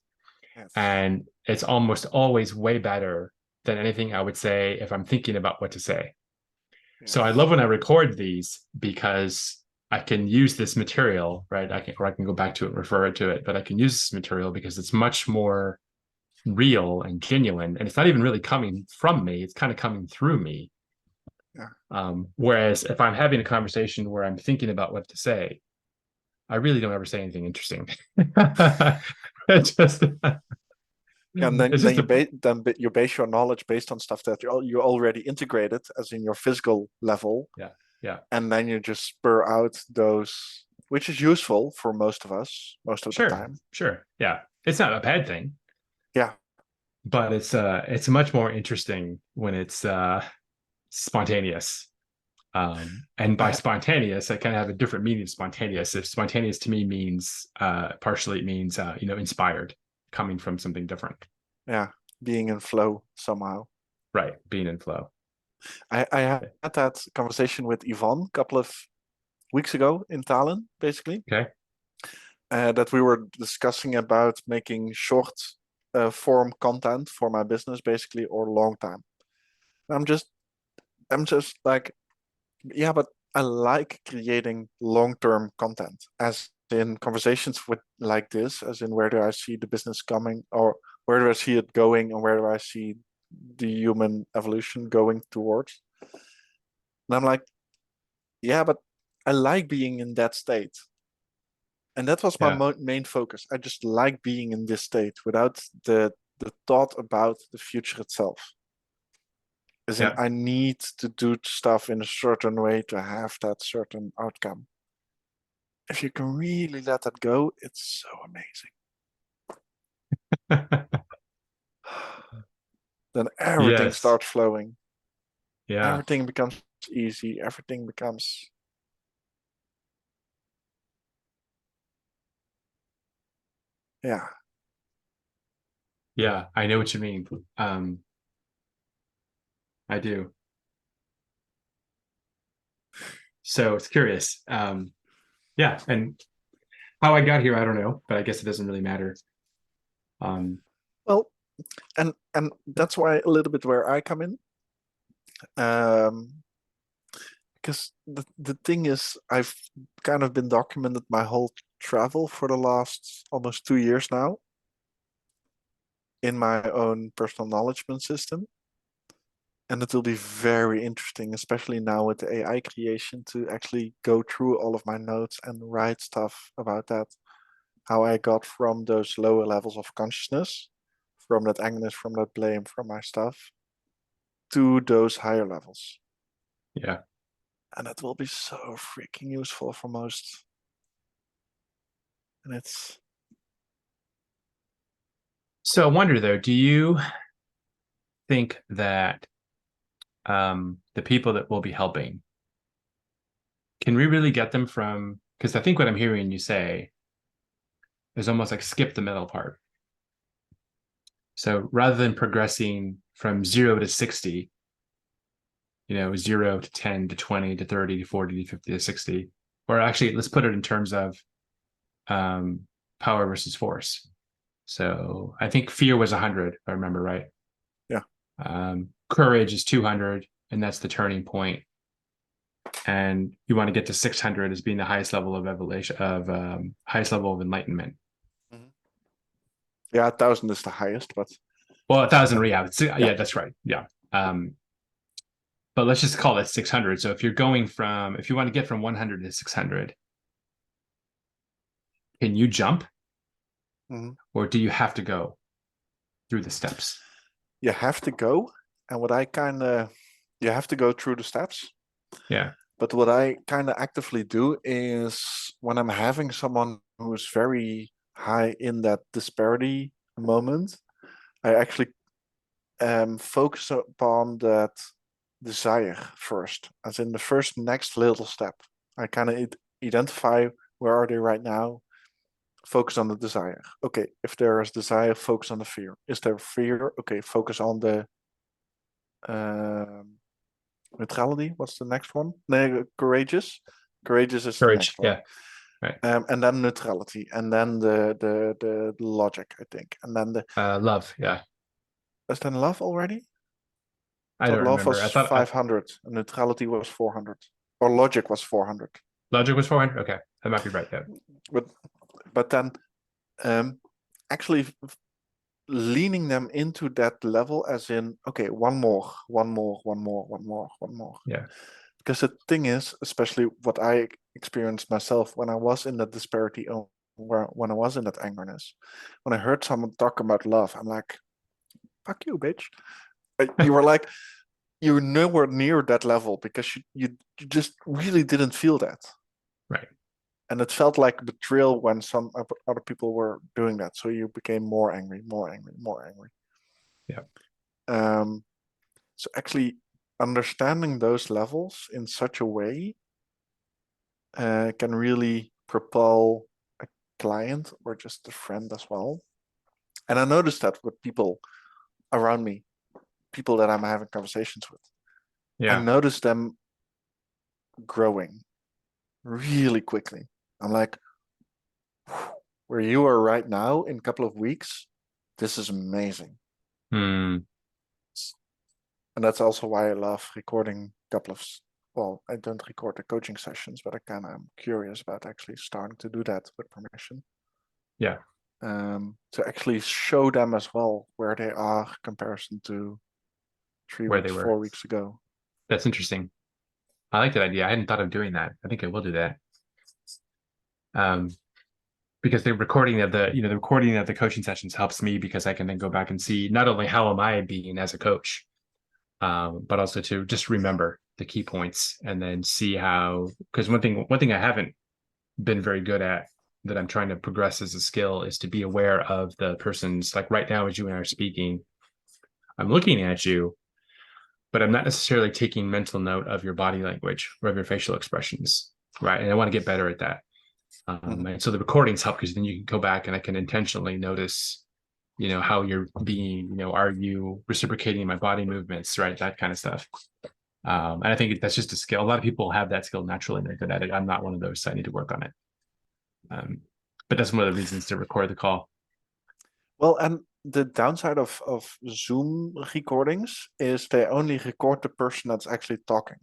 Yes. And it's almost always way better than anything I would say if I'm thinking about what to say. Yes. So I love when I record these, because I can use this material, right? I can go back to it and refer to it, but I can use this material because it's much more real and genuine. And it's not even really coming from me. It's kind of coming through me. Yeah. Whereas if I'm having a conversation where I'm thinking about what to say, I really don't ever say anything interesting. It's just and then you base your knowledge based on stuff that you already integrated, as in your physical level. Yeah. And then you just spur out those, which is useful for most of us most of the time. Sure. Yeah. It's not a bad thing. Yeah. But it's much more interesting when it's spontaneous. And by spontaneous, I kind of have a different meaning of spontaneous. If spontaneous to me means partially it means inspired, coming from something different. Yeah, being in flow somehow. Right, being in flow. I had that conversation with Yvonne a couple of weeks ago in Tallinn, basically. Okay. That we were discussing about making short form content for my business, basically, or long time. I'm just like, yeah, but I like creating long-term content, as in conversations with like this, as in where do I see the business coming, or where do I see it going, and where do I see the human evolution going towards. And I'm like, yeah, but I like being in that state. And that was my main focus. I just like being in this state without the thought about the future itself. As in, I need to do stuff in a certain way to have that certain outcome. If you can really let that go, it's so amazing. then everything Yes. starts flowing. Yeah. Everything becomes easy. Everything becomes, yeah. Yeah. I know what you mean. I do. So it's curious. Yeah. And how I got here, I don't know, but I guess it doesn't really matter. Um, Well, and that's why a little bit where I come in. Because the thing is, I've kind of been documented my whole travel for the last almost 2 years now in my own personal acknowledgement system. And it will be very interesting, especially now with the AI creation, to actually go through all of my notes and write stuff about that. How I got from those lower levels of consciousness, from that angerness, from that blame, from my stuff, to those higher levels. yeah. And it will be so freaking useful for most. And it's, So I wonder though, do you think that the people that we'll be helping, can we really get them from, because I think what I'm hearing you say is almost like skip the middle part. So rather than progressing from 0 to 60, 0 to 10 to 20 to 30 to 40 to 50 to 60, or actually let's put it in terms of power versus force. So I think fear was 100, if I remember right. yeah. Courage is 200, and that's the turning point. And you want to get to 600 as being the highest level of evolution, of highest level of enlightenment. Mhm. Yeah, 1,000 is the highest, but Well, 1,000, um, yeah, yeah. yeah, that's right, yeah. But let's just call it 600. So if you want to get from 100 to 600, can you jump, Mhm. or do you have to go through the steps? You have to go, and what I kind of, you have to go through the steps. Yeah, But what I kind of actively do is when I'm having someone who's very high in that disparity moment, I actually focus upon that desire first, as in the first next little step. I kind of identify where are they right now, focus on the desire. Okay, if there is desire, focus on the fear. Is there fear? Okay, focus on the um, neutrality. What's the next one? No, courageous. Courageous is the courage, next one. yeah, right. And then neutrality, and then the logic, I think, and then the Love, yeah. is then love already? I Thought don't love remember. was I thought 500 and neutrality was 400, or logic was 400. logic was 400. Okay, that might be right. Yeah, But then um, actually leaning them into that level, as in, okay, one more, one more, one more, one more, one more. yeah, Because the thing is, especially what I experienced myself when I was in that disparity, when I was in that angerness, when I heard someone talk about love, I'm like, fuck you, bitch. You were like, you're nowhere near that level because you just really didn't feel that. right. And it felt like betrayal when some other people were doing that. So you became more angry, more angry, more angry. Yeah, Um, so actually understanding those levels in such a way can really propel a client or just a friend as well. And I noticed that with people around me, people that I'm having conversations with. I yeah. noticed them growing really quickly. I'm like, where you are right now in a couple of weeks, this is amazing. Hmm. And that's also why I love recording a couple of, well, I don't record the coaching sessions, but I kind of am curious about actually starting to do that with permission. Yeah, To actually show them as well where they are comparison to three where they weeks, were. 4 weeks ago. That's interesting. I like that idea. I hadn't thought of doing that. I think I will do that. Um, because the recording of the coaching sessions helps me because I can then go back and see not only how am I being as a coach, but also to just remember the key points and then see how, because one thing I haven't been very good at that I'm trying to progress as a skill is to be aware of the person's, like right now as you and I are speaking, I'm looking at you, but I'm not necessarily taking mental note of your body language or of your facial expressions, right? And I want to get better at that. And so the recordings help because then you can go back and I can intentionally notice, how you're being, are you reciprocating my body movements, right? That kind of stuff. And I think that's just a skill. A lot of people have that skill naturally and they're good at it. I'm not one of those, so I need to work on it. But that's one of the reasons to record the call. Well, and the downside of Zoom recordings is they only record the person that's actually talking.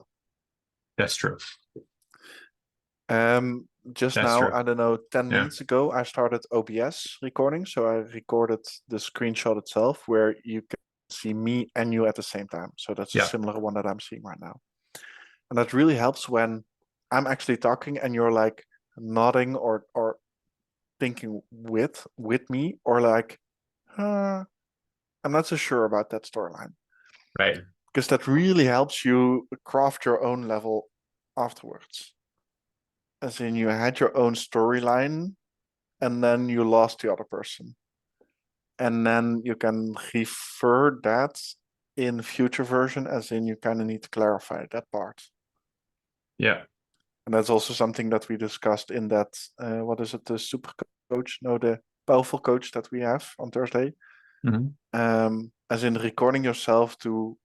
That's true. Just That's now, true. I don't know, 10 minutes ago, I started OBS recording. So I recorded the screenshot itself where you can see me and you at the same time. So that's a similar one that I'm seeing right now. And that really helps when I'm actually talking and you're like nodding or thinking with me, or like, I'm not so sure about that storyline. Right. Because that really helps you craft your own level afterwards. As in, you had your own storyline and then you lost the other person. And then you can refer that in future version, as in you kind of need to clarify that part. Yeah. And that's also something that we discussed in that, what is it, the super coach? No, the powerful coach that we have on Thursday. As in recording yourself to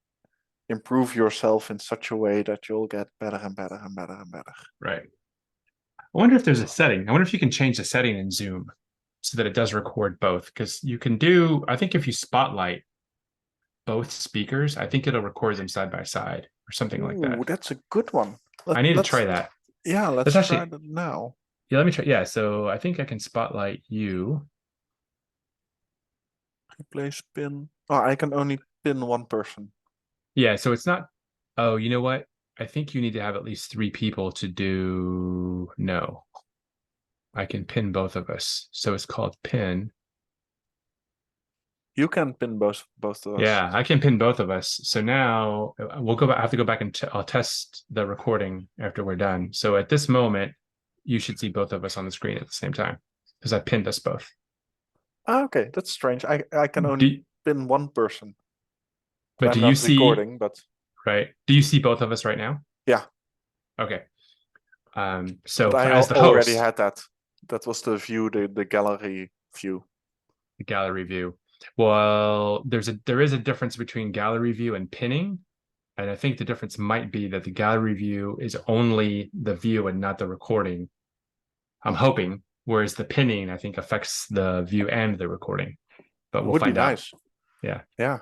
improve yourself in such a way that you'll get better and better and better and better. Right. I wonder if there's a setting. I wonder if you can change the setting in Zoom so that it does record both. Because you can do, I think if you spotlight both speakers, I think it'll record them side by side or something like that. That's a good one. I need to try that. Yeah, let's try that now. Yeah, let me try. Yeah, so I think I can spotlight you. Replace pin. Oh, I can only pin one person. Yeah, so it's not. Oh, you know what? I think you need to have at least 3 people to do. No, I can pin both of us. So it's called pin. You can pin both of us. Yeah, I can pin both of us. So now we'll go back. I have to go back and I'll test the recording after we're done. So at this moment, you should see both of us on the screen at the same time because I pinned us both. Okay, that's strange. I can only pin one person. But I'm do you not see recording, but right? Do you see both of us right now? Yeah. Okay. So but I as the already host, had that. That was the view, the gallery view. The gallery view. Well, there is a difference between gallery view and pinning. And I think the difference might be that the gallery view is only the view and not the recording. I'm hoping. Whereas the pinning, I think, affects the view and the recording. But we'll find out. Nice. Yeah. Yeah.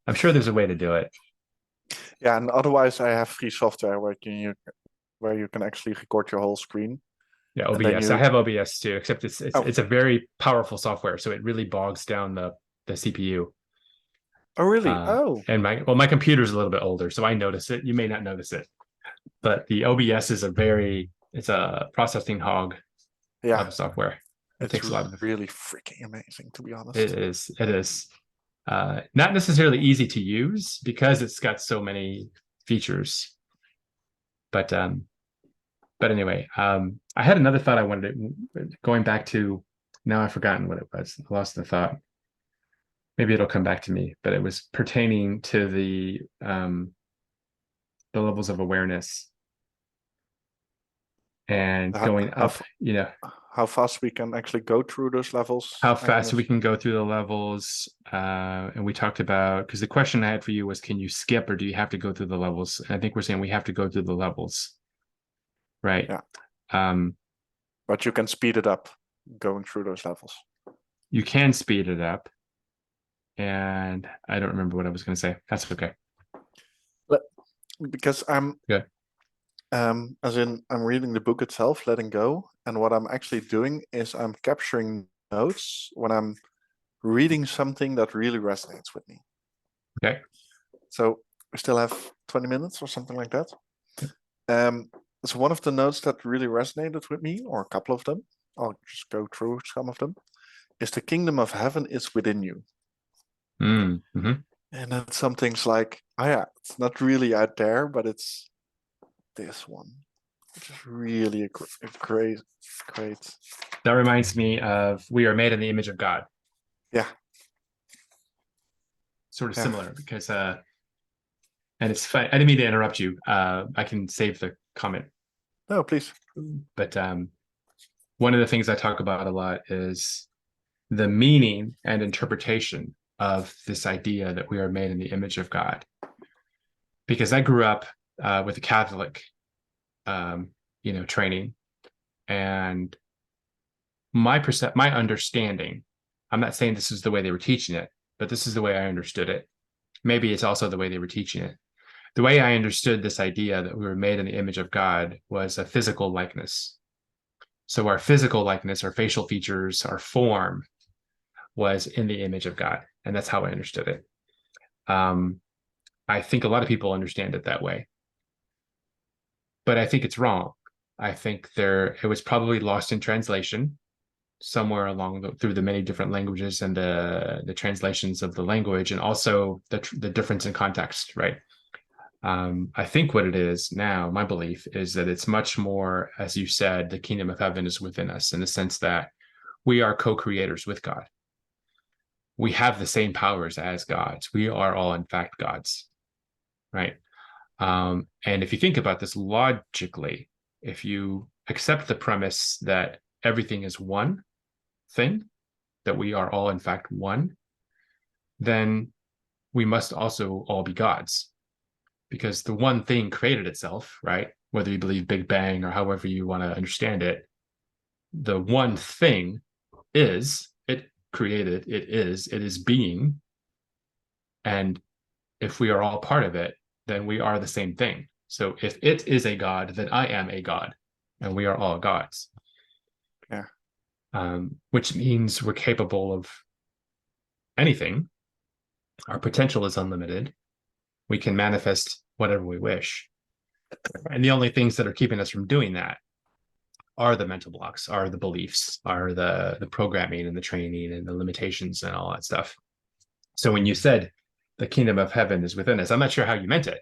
I'm sure there's a way to do it. Yeah, and otherwise I have free software where you can actually record your whole screen. Yeah, OBS. I have OBS too, except it's a very powerful software, so it really bogs down the CPU. Oh, really? And my computer's a little bit older, so I notice it. You may not notice it, but the OBS is it's a processing hog. Yeah, of software. It takes a lot of really freaking amazing, to be honest. It is. Not necessarily easy to use because it's got so many features. But anyway, I had another thought I wanted to, going back to, now I've forgotten what it was. I lost the thought. Maybe it'll come back to me, but it was pertaining to the levels of awareness and going up, how fast we can actually go through those levels. How fast we can go through the levels. And we talked about, because the question I had for you was, can you skip or do you have to go through the levels? And I think we're saying we have to go through the levels. Right. Yeah. But you can speed it up going through those levels. You can speed it up. And I don't remember what I was going to say. That's okay. Because I'm good. As in, I'm reading the book itself, Letting Go, and what I'm actually doing is I'm capturing notes when I'm reading something that really resonates with me. Okay. So we still have 20 minutes or something like that. So one of the notes that really resonated with me, or a couple of them, I'll just go through some of them, is the kingdom of heaven is within you. Mm-hmm. And then some things like, oh yeah, it's not really out there, but it's this one, which is really a great. That reminds me of, we are made in the image of God. Yeah. sort of Yeah. similar because and it's fun. I didn't mean to interrupt you. I can save the comment. No, please. But one of the things I talk about a lot is the meaning and interpretation of this idea that we are made in the image of God. Because I grew up with a Catholic, training, and my understanding. I'm not saying this is the way they were teaching it, but this is the way I understood it. Maybe it's also the way they were teaching it. The way I understood this idea that we were made in the image of God was a physical likeness. So our physical likeness, our facial features, our form was in the image of God. And that's how I understood it. I think a lot of people understand it that way. But I think it's wrong. I think it was probably lost in translation somewhere through the many different languages and the translations of the language, and also the difference in context, right? I think what it is now, my belief is that it's much more, as you said, the kingdom of heaven is within us, in the sense that we are co-creators with God. We have the same powers as gods. We are all, in fact, gods, right? And if you think about this logically, if you accept the premise that everything is one thing, that we are all, in fact, one, then we must also all be gods. Because the one thing created itself, right? Whether you believe Big Bang or however you want to understand it, the one thing is, it created, it is being. And if we are all part of it, then we are the same thing. So if it is a God, then I am a God, and we are all gods. Yeah. Which means we're capable of anything. Our potential is unlimited. We can manifest whatever we wish. And the only things that are keeping us from doing that are the mental blocks, are the beliefs, are the programming and the training and the limitations and all that stuff. So when you said the kingdom of heaven is within us, I'm not sure how you meant it,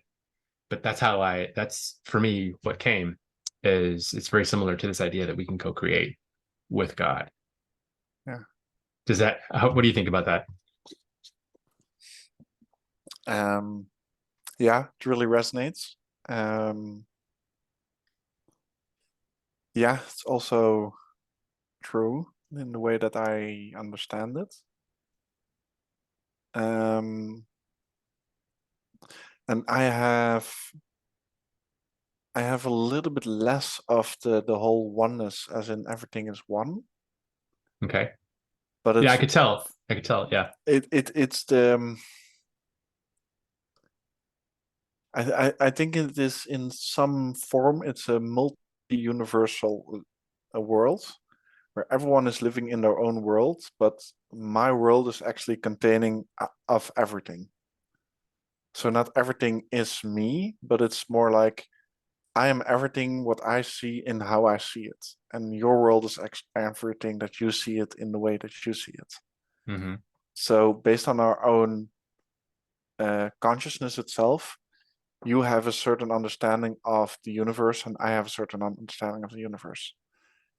but that's for me what came is it's very similar to this idea that we can co-create with God. Yeah. What do you think about that? Yeah, it really resonates. Yeah, it's also true in the way that I understand it. And I have a little bit less of the whole oneness, as in everything is one. Okay. But it's, yeah, I could tell. Yeah. It's the I think it is in some form it's a multi-universal world where everyone is living in their own world, but my world is actually containing of everything. So not everything is me, but it's more like I am everything what I see in how I see it. And your world is everything that you see it in the way that you see it. Mm-hmm. So based on our own consciousness itself, you have a certain understanding of the universe and I have a certain understanding of the universe.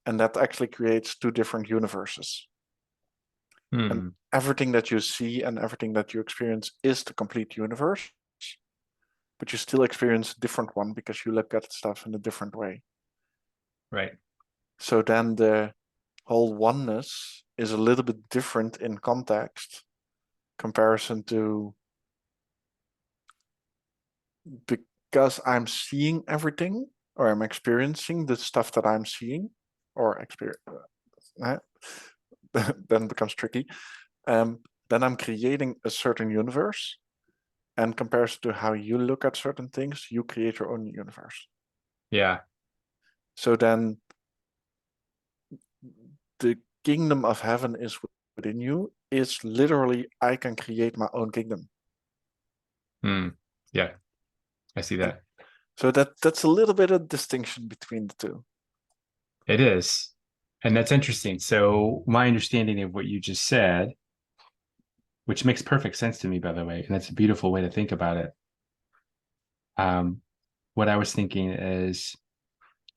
And that actually creates two different universes. Mm. And everything that you see and everything that you experience is the complete universe, but you still experience a different one because you look at stuff in a different way. Right. So then the whole oneness is a little bit different in context comparison to because I'm seeing everything or I'm experiencing the stuff that I'm seeing or experience then becomes tricky. Then I'm creating a certain universe, and comparison to how you look at certain things, you create your own universe. Yeah. So then the kingdom of heaven is within you is literally I can create my own kingdom. Yeah, I see that. So that's a little bit of distinction between the two. It is. And that's interesting. So my understanding of what you just said, which makes perfect sense to me, by the way, and that's a beautiful way to think about it. What I was thinking is,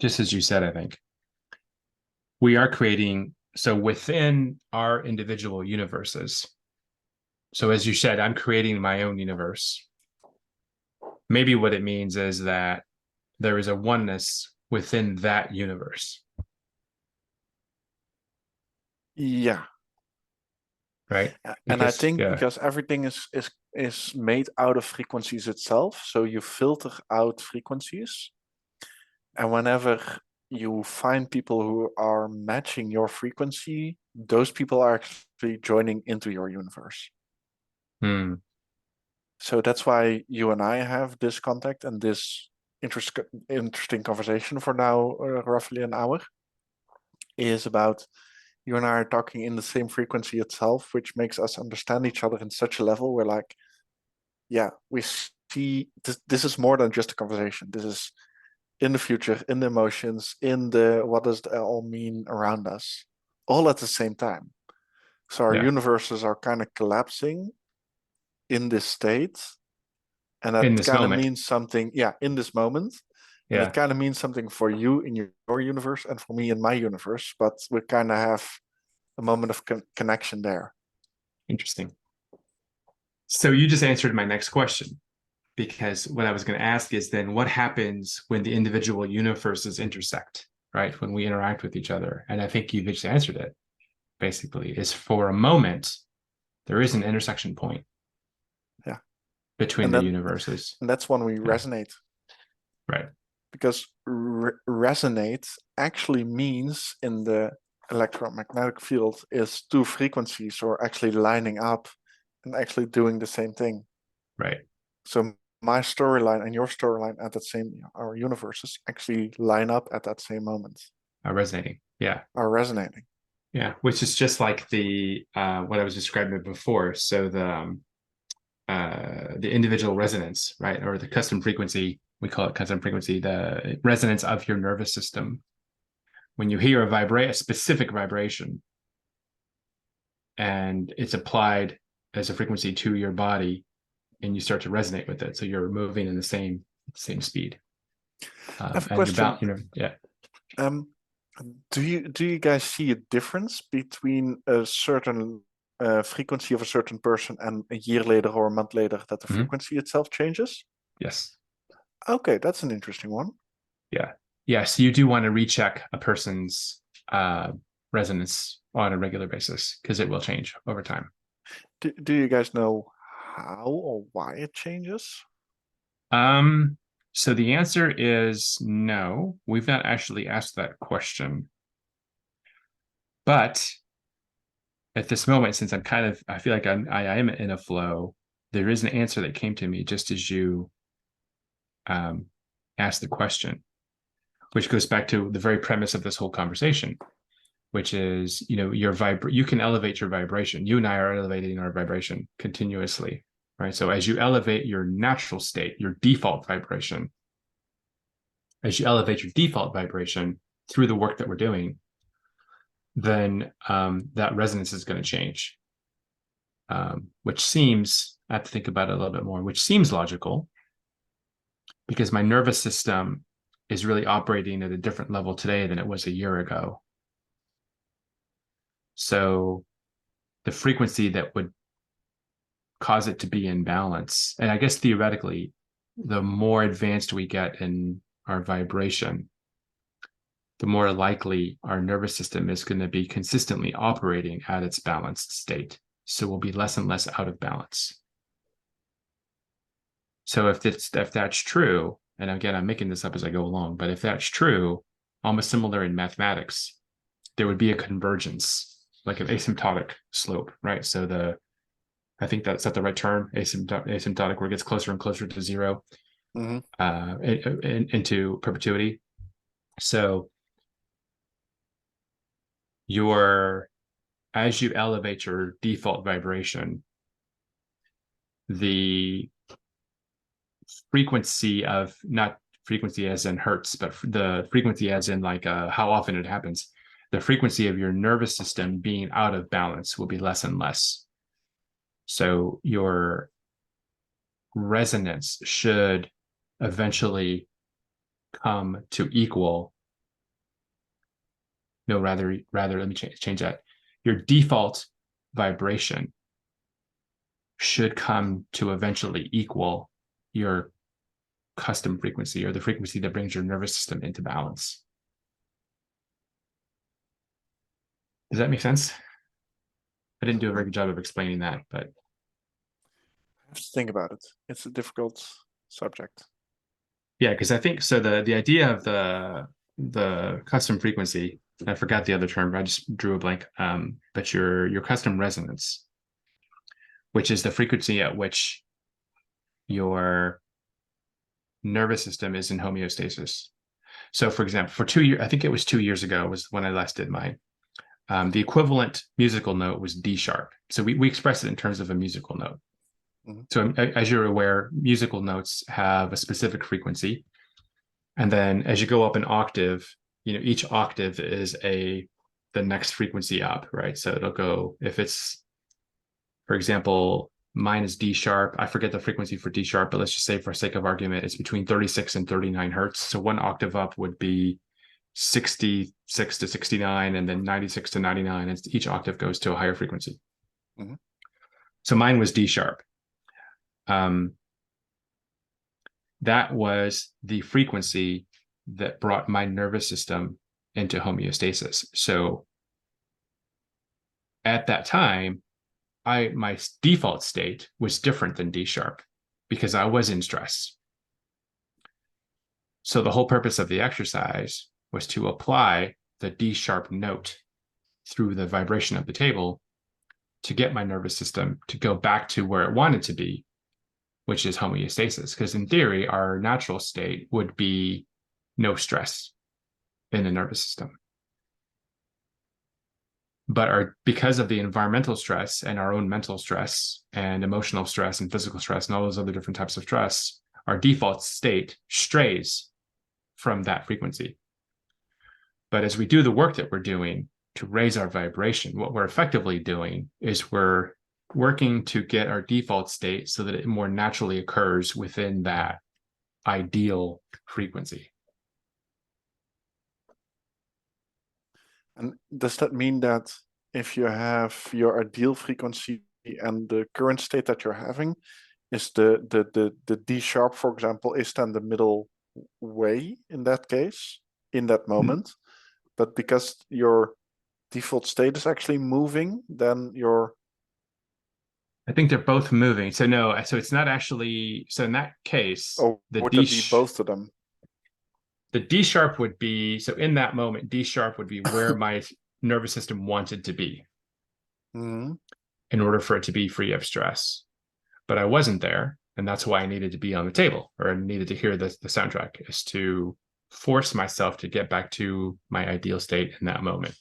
just as you said, I think we are creating, so within our individual universes, So as you said, I'm creating my own universe. Maybe what it means is that there is a oneness within that universe, Yeah. right? And I Because think because everything is made out of frequencies itself, so you filter out frequencies, and whenever you find people who are matching your frequency, those people are actually joining into your universe. hmm, So that's why you and I have this contact and this interesting conversation for now, roughly an hour, is about you and I are talking in the same frequency itself, which makes us understand each other in such a level where, like, yeah, we see this is more than just a conversation. This is in the future, in the emotions, in the what does it all mean around us, all at the same time. So our yeah, universes are kind of collapsing in this state, and in that this kind of moment. means something, yeah, in this moment. And it Yeah, kind of means something for you in your universe and for me in my universe, but we kind of have a moment of connection there. interesting. So you just answered my next question, because what I was going to ask is then what happens when the individual universes intersect, right? When we interact with each other. And I think you just answered it, basically, is for a moment, there is an intersection point Yeah. between And the then universes. and that's when we Yeah, resonate, right. because resonate actually means in the electromagnetic field is two frequencies or actually lining up and actually doing the same thing. Right. So my storyline and your storyline at that same, our universes actually line up at that same moment, Resonating. Yeah. are resonating. Yeah. Which is just like the what I was describing before. So the individual resonance, right? Or the custom frequency, we call it custom frequency, the resonance of your nervous system. When you hear a specific vibration, and it's applied as a frequency to your body, and you start to resonate with it, so you're moving in the same speed, I have a and you're question. about, yeah. Um, do you guys see a difference between a certain frequency of a certain person and a year later or a month later that the Mhm. frequency itself changes? Yes. Okay, that's an interesting one. Yeah. Yeah. So you do want to recheck a person's resonance on a regular basis, because it will change over time. Do you guys know how or why it changes? Um, so the answer is no. We've not actually asked that question. But at this moment, since I feel like I am in a flow, there is an answer that came to me just as you um, asked the question, which goes back to the very premise of this whole conversation, which is, you can elevate your vibration. You and I are elevating our vibration continuously, right? So as you elevate your natural state, your default vibration, as you elevate your default vibration through the work that we're doing, then that resonance is going to change, which seems, I have to think about it a little bit more, which seems logical, because my nervous system is really operating at a different level today than it was a year ago. So the frequency that would cause it to be in balance, and I guess theoretically, the more advanced we get in our vibration, the more likely our nervous system is going to be consistently operating at its balanced state. So we'll be less and less out of balance. So if that's true, and again, I'm making this up as I go along, but if that's true, almost similar in mathematics, there would be a convergence, like an asymptotic slope, right? So I think that's not the right term, asymptotic, where it gets closer and closer to zero, Mm-hmm. into perpetuity. So your as you elevate your default vibration, the frequency of, not frequency as in hertz, but the frequency as in like how often it happens, the frequency of your nervous system being out of balance will be less and less. So your resonance should eventually come to equal. No, rather, let me change that. Your default vibration should come to eventually equal your custom frequency, or the frequency that brings your nervous system into balance. Does that make sense? I didn't do a very good job of explaining that, but I have to think about it. It's a difficult subject. yeah, because I think so. The idea of the custom frequency, I forgot the other term, I just drew a blank. But your custom resonance, which is the frequency at which your nervous system is in homeostasis. So, for example, for 2 years, I think it was 2 years ago was when I last did mine. The equivalent musical note was D sharp. So we express it in terms of a musical note. Mm-hmm. So as you're aware, musical notes have a specific frequency. And then as you go up an octave, each octave is the next frequency up, right? So it'll go, if it's, for example, mine is D sharp. I forget the frequency for D sharp, but let's just say for sake of argument, it's between 36 and 39 hertz. So one octave up would be 66 to 69, and then 96 to 99, and each octave goes to a higher frequency. Mm-hmm. So mine was D sharp. That was the frequency that brought my nervous system into homeostasis. So at that time, my default state was different than D sharp because I was in stress. So the whole purpose of the exercise was to apply the D sharp note through the vibration of the table to get my nervous system to go back to where it wanted to be, which is homeostasis. Because in theory, our natural state would be no stress in the nervous system. But because of the environmental stress and our own mental stress and emotional stress and physical stress and all those other different types of stress, our default state strays from that frequency. But as we do the work that we're doing to raise our vibration, what we're effectively doing is we're working to get our default state so that it more naturally occurs within that ideal frequency. And does that mean that if you have your ideal frequency and the current state that you're having is the D sharp, for example, is then the middle way in that case, in that moment? Mm-hmm. But because your default state is actually moving, then I think they're both moving. So no, so it's not actually, so in that case, would that be both of them? The D sharp would be, so in that moment, D sharp would be where my nervous system wanted to be mm-hmm. in order for it to be free of stress. But I wasn't there, and that's why I needed to be on the table, or I needed to hear the soundtrack, is to force myself to get back to my ideal state in that moment.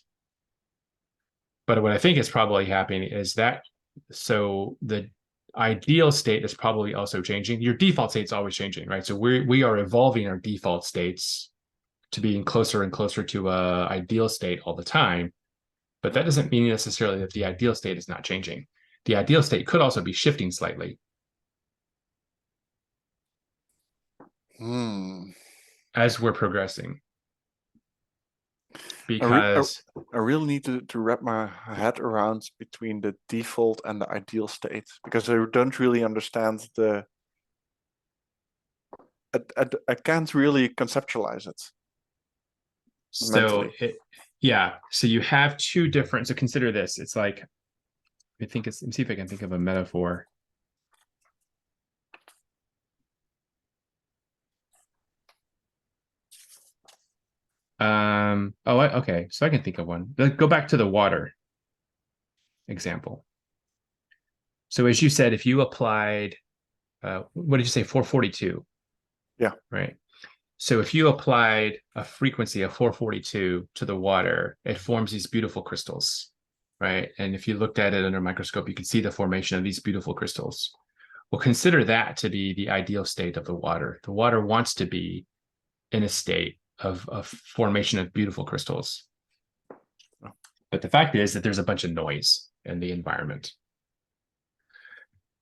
But what I think is probably happening is that, so the ideal state is probably also changing. Your default state is always changing, right? So we are evolving our default states to being closer and closer to a ideal state all the time. But that doesn't mean necessarily that the ideal state is not changing. The ideal state could also be shifting slightly. As we're progressing. Because I really need to wrap my head around between the default and the ideal state, because I don't really understand I can't really conceptualize it. So so you have two different, so consider this. It's like, let me see if I can think of a metaphor. Okay, so I can think of one. Let's go back to the water example. So as you said, if you applied, what did you say, 442? Yeah. Right. So if you applied a frequency of 442 to the water, it forms these beautiful crystals, right? And if you looked at it under a microscope, you could see the formation of these beautiful crystals. Well, consider that to be the ideal state of the water. The water wants to be in a state of formation of beautiful crystals. But the fact is that there's a bunch of noise in the environment.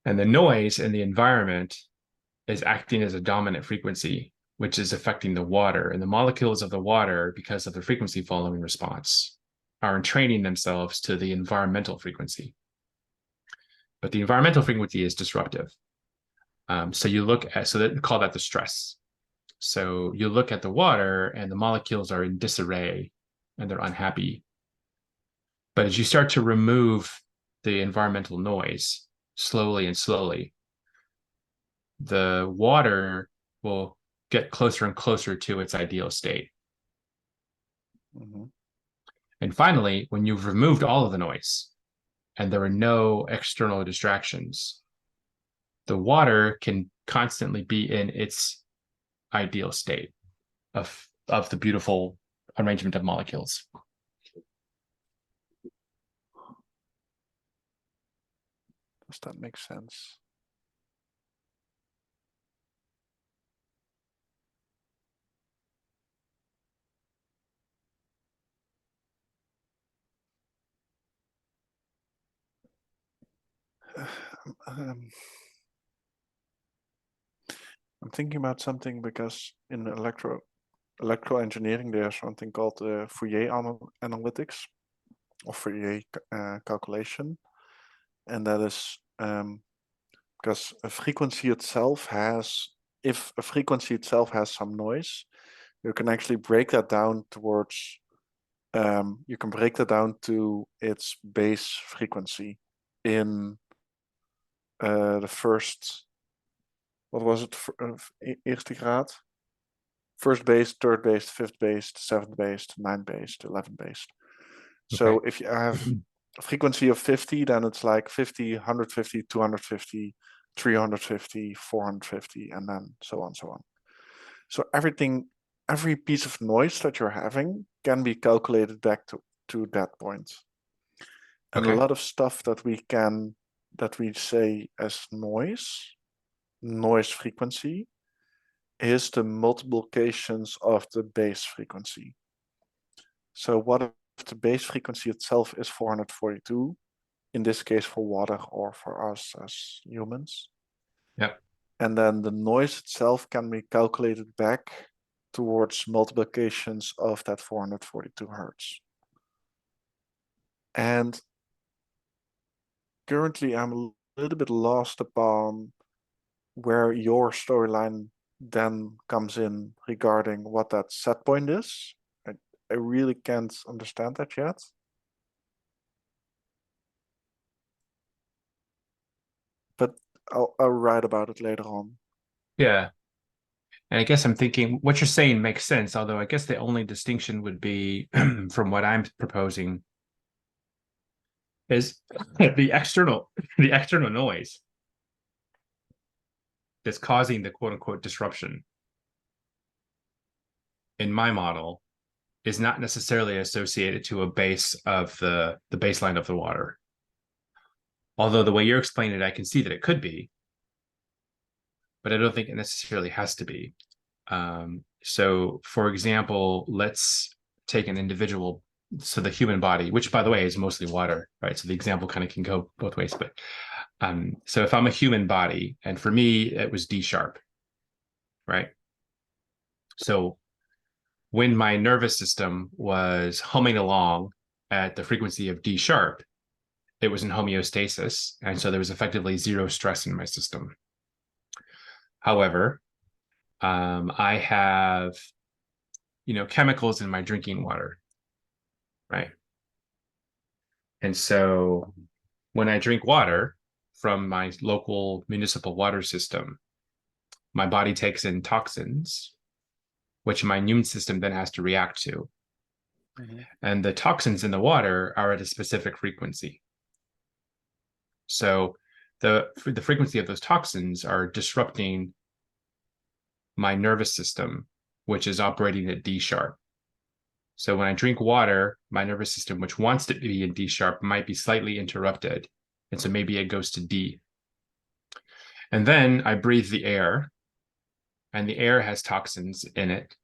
And the noise in the environment is acting as a dominant frequency, which is affecting the water. And the molecules of the water, because of the frequency following response, are entraining themselves to the environmental frequency. but the environmental frequency is disruptive. So you look at, so that call that the stress. So you look at the water and the molecules are in disarray and they're unhappy. But as you start to remove the environmental noise slowly and slowly, the water will get closer and closer to its ideal state. Mm-hmm. And finally, when you've removed all of the noise and there are no external distractions, the water can constantly be in its ideal state of the beautiful arrangement of molecules. Does that make sense? Um, I'm thinking about something because in electro engineering there's something called Fourier analytics or Fourier calculation, and that is because a frequency itself has, if a frequency itself has some noise, you can actually break that down towards, you can break that down to its base frequency in the first, what was it, eerste graad? First base, third base, fifth base, seventh base, ninth base, 11th base. So Okay. if you have a frequency of 50, then it's like 50, 150, 250, 350, 450, and then so on, so on. So everything, every piece of noise that you're having can be calculated back to that point. And Okay. a lot of stuff that we say as noise frequency, is the multiplications of the base frequency. So what if the base frequency itself is 442, in this case for water or for us as humans? Yep. And then the noise itself can be calculated back towards multiplications of that 442 hertz. And currently I'm a little bit lost upon where your storyline then comes in regarding what that set point is. I really can't understand that yet. But I'll write about it later on. Yeah. And I guess I'm thinking what you're saying makes sense, although I guess the only distinction would be from what I'm proposing is the external noise that's causing the quote unquote disruption in my model is not necessarily associated to a base of the baseline of the water. Although the way you're explaining it, I can see that it could be, but I don't think it necessarily has to be. So for example, let's take an individual, so the human body, which by the way is mostly water, right? So the example kind of can go both ways, but so if I'm a human body, and for me, it was D sharp, right? So when my nervous system was humming along at the frequency of D sharp, it was in homeostasis. And so there was effectively zero stress in my system. However, I have, chemicals in my drinking water, right? And so when I drink water from my local municipal water system, my body takes in toxins, which my immune system then has to react to. Mm-hmm. And the toxins in the water are at a specific frequency. So the frequency of those toxins are disrupting my nervous system, which is operating at D sharp. So when I drink water, my nervous system, which wants to be in D sharp, might be slightly interrupted. And so maybe it goes to D. And then I breathe the air, and the air has toxins in it.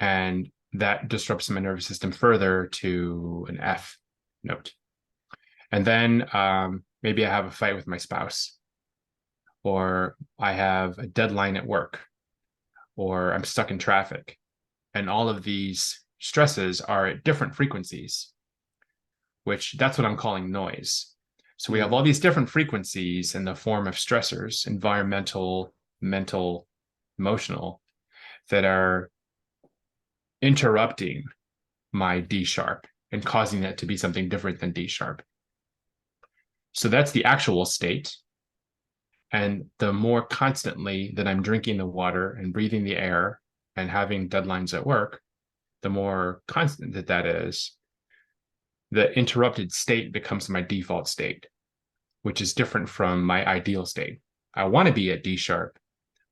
And that disrupts my nervous system further to an F note. And then maybe I have a fight with my spouse, or I have a deadline at work, or I'm stuck in traffic. And all of these stresses are at different frequencies, which that's what I'm calling noise. So we have all these different frequencies in the form of stressors, environmental, mental, emotional, that are interrupting my D sharp and causing it to be something different than D sharp. So that's the actual state. And the more constantly that I'm drinking the water and breathing the air and having deadlines at work, the more constant that is, the interrupted state becomes my default state, which is different from my ideal state. I want to be at D sharp,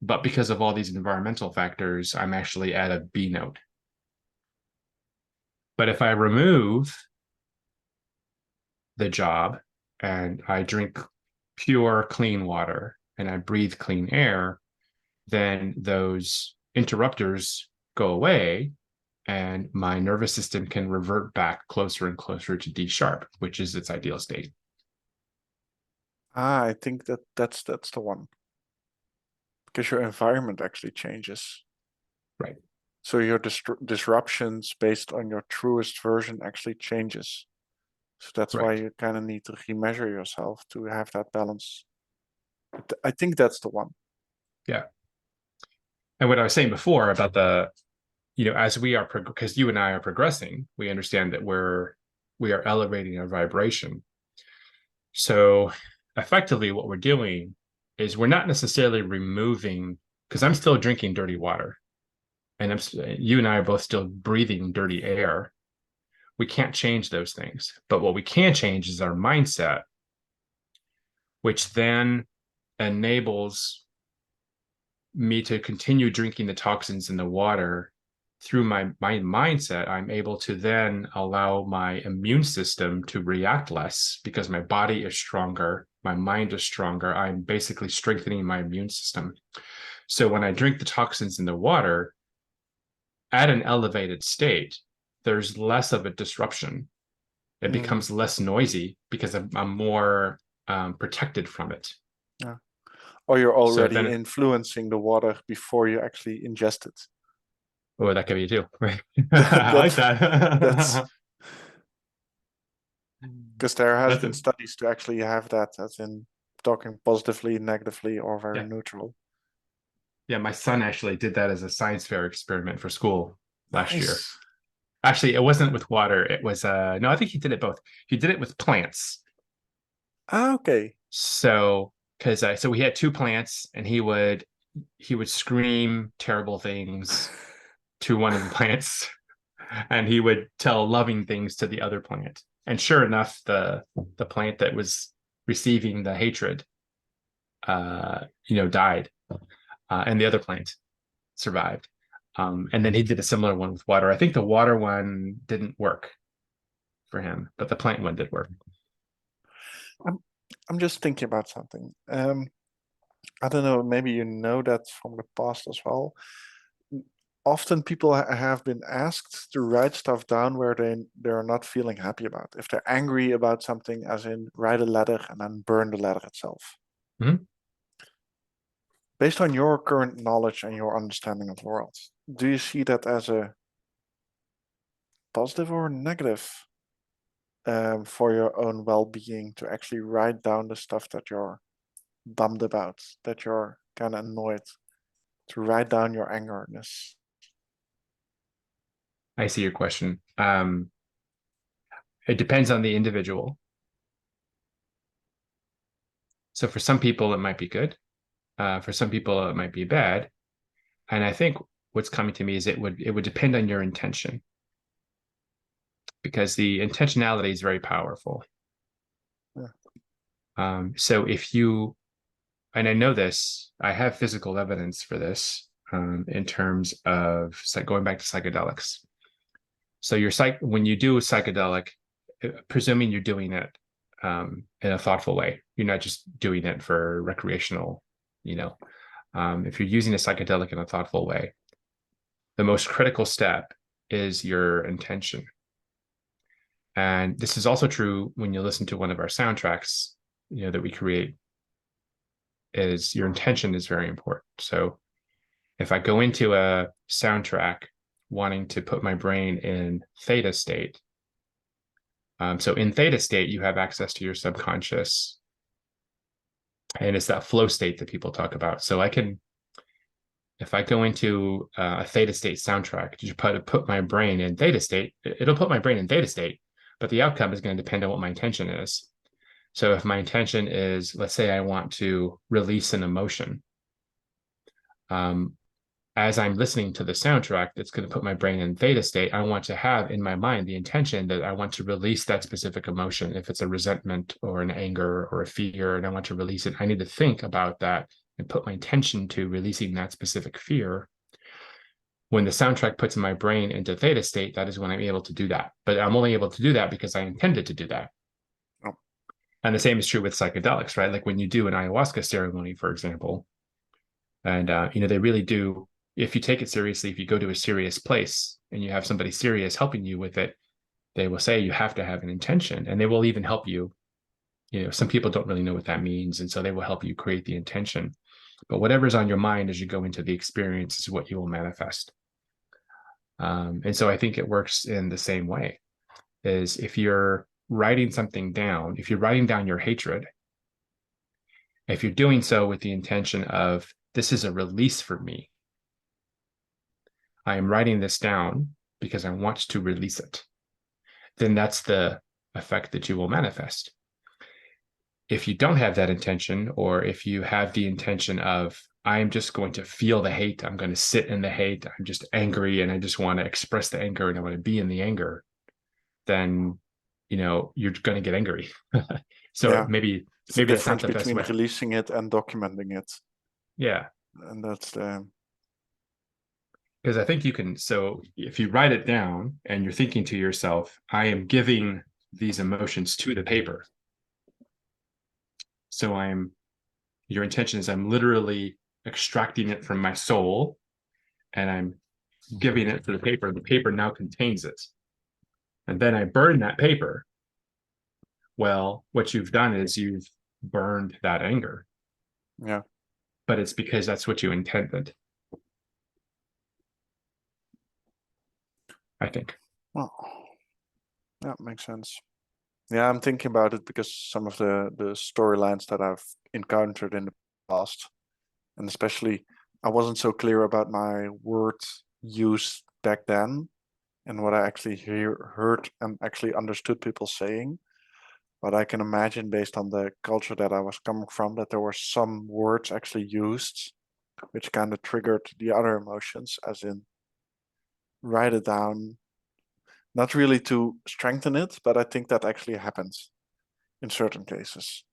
but because of all these environmental factors, I'm actually at a B note. But if I remove the job and I drink pure, clean water and I breathe clean air, then those interrupters go away and my nervous system can revert back closer and closer to D sharp, which is its ideal state. I think that's the one. Because your environment actually changes. Right. So your disruptions based on your truest version actually changes. So that's why you kind of need to remeasure yourself to have that balance. I think that's the one. Yeah. And what I was saying before about the, as we are, because you and I are progressing, we understand that we are elevating our vibration. So effectively what we're doing is we're not necessarily removing, because I'm still drinking dirty water and you and I are both still breathing dirty air. We can't change those things. But what we can change is our mindset, which then enables me to continue drinking the toxins in the water. Through my mindset, I'm able to then allow my immune system to react less because my body is stronger, my mind is stronger. I'm basically strengthening my immune system. So when I drink the toxins in the water at an elevated state, there's less of a disruption. It becomes less noisy because I'm more protected from it. Yeah. Or you're already influencing the water before you actually ingest it. Oh, that could be too. Right. I like that. That's because there has been studies to actually have that, as in talking positively, negatively, or very neutral. Yeah, my son actually did that as a science fair experiment for school last year. Actually, it wasn't with water. It was no, I think he did it both. He did it with plants. Ah, okay. So so we had two plants and he would scream terrible things to one of the plants and he would tell loving things to the other plant. And sure enough, the plant that was receiving the hatred died. And the other plant survived. And then he did a similar one with water. I think the water one didn't work for him, but the plant one did work. I'm just thinking about something. I don't know, maybe you know that from the past as well. Often people have been asked to write stuff down where they're not feeling happy about. If they're angry about something, as in write a letter and then burn the letter itself. Mm-hmm. Based on your current knowledge and your understanding of the world, do you see that as a positive or negative for your own well-being to actually write down the stuff that you're bummed about, that you're kind of annoyed, to write down your angerness? I see your question. It depends on the individual. So for some people, it might be good. For some people, it might be bad. And I think what's coming to me is it would depend on your intention, because the intentionality is very powerful. Yeah. So if you, and I know this, I have physical evidence for this in terms of going back to psychedelics. So when you do a psychedelic, presuming you're doing it in a thoughtful way, you're not just doing it for recreational, if you're using a psychedelic in a thoughtful way, the most critical step is your intention. And this is also true when you listen to one of our soundtracks, that we create, is your intention is very important. So if I go into a soundtrack wanting to put my brain in theta state, So in theta state, you have access to your subconscious, and it's that flow state that people talk about. So if I go into a theta state soundtrack, just put my brain in theta state, it'll put my brain in theta state, but the outcome is going to depend on what my intention is. So if my intention is, let's say I want to release an emotion, as I'm listening to the soundtrack that's going to put my brain in theta state, I want to have in my mind the intention that I want to release that specific emotion. If it's a resentment or an anger or a fear, and I want to release it, I need to think about that and put my intention to releasing that specific fear. When the soundtrack puts my brain into theta state, that is when I'm able to do that. But I'm only able to do that because I intended to do that. Oh. And the same is true with psychedelics, right? Like when you do an ayahuasca ceremony, for example, and they really do. If you take it seriously, if you go to a serious place and you have somebody serious helping you with it, they will say you have to have an intention, and they will even help you. Some people don't really know what that means, and so they will help you create the intention. But whatever's on your mind as you go into the experience is what you will manifest. And so I think it works in the same way. Is if you're writing something down, if you're writing down your hatred, if you're doing so with the intention of this is a release for me, I am writing this down because I want to release it, then that's the effect that you will manifest. If you don't have that intention, or if you have the intention of, I'm just going to feel the hate, I'm going to sit in the hate, I'm just angry and I just want to express the anger and I want to be in the anger, then, you're going to get angry. So Yeah. maybe It's the that's not difference the best between way. releasing it and documenting it. Yeah. And that's the Because I think you can, so if you write it down and you're thinking to yourself, I am giving these emotions to the paper. So your intention is I'm literally extracting it from my soul and I'm giving it to the paper. The paper now contains it. And then I burn that paper. Well, what you've done is you've burned that anger. Yeah. But it's because that's what you intended, I think. Well, that makes sense. Yeah, I'm thinking about it because some of the storylines that I've encountered in the past, and especially I wasn't so clear about my word use back then and what I actually heard and actually understood people saying. But I can imagine, based on the culture that I was coming from, that there were some words actually used which kind of triggered the other emotions, as in write it down, not really to strengthen it, but I think that actually happens in certain cases.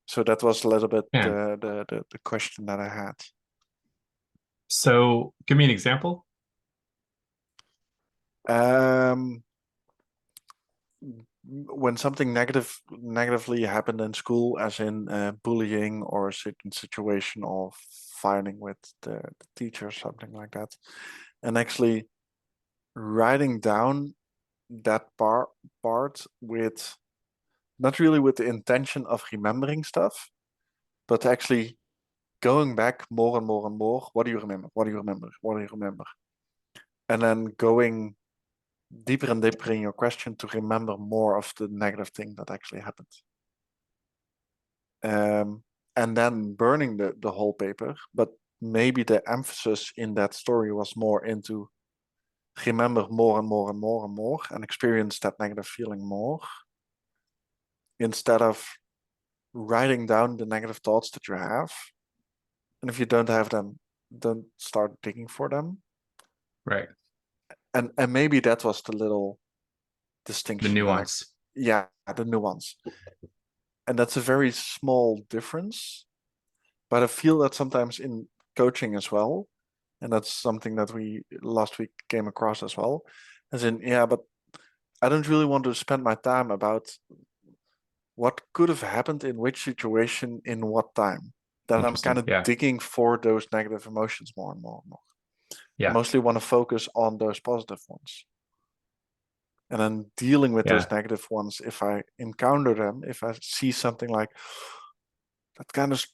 So that was a little bit Yeah. the question that I had. So give me an example. When something negatively happened in school, as in bullying or a certain situation of fighting with the teacher, something like that, and actually writing down that part with not really with the intention of remembering stuff, but actually going back more and more and more. What do you remember? What do you remember? What do you remember? And then going deeper and deeper in your question to remember more of the negative thing that actually happened. And then burning the whole paper, but maybe the emphasis in that story was more into remember more and more and more and more and experience that negative feeling more, instead of writing down the negative thoughts that you have. And if you don't have them, don't start digging for them. Right. And maybe that was the little distinction. The nuance. Yeah, the nuance. And that's a very small difference. But I feel that sometimes in coaching as well, and that's something that we last week came across as well, as in, yeah, but I don't really want to spend my time about what could have happened in which situation in what time. Then I'm kind of Yeah. digging for those negative emotions more and more and more. Yeah. I mostly want to focus on those positive ones. And then dealing with those negative ones, if I encounter them, if I see something like that kind of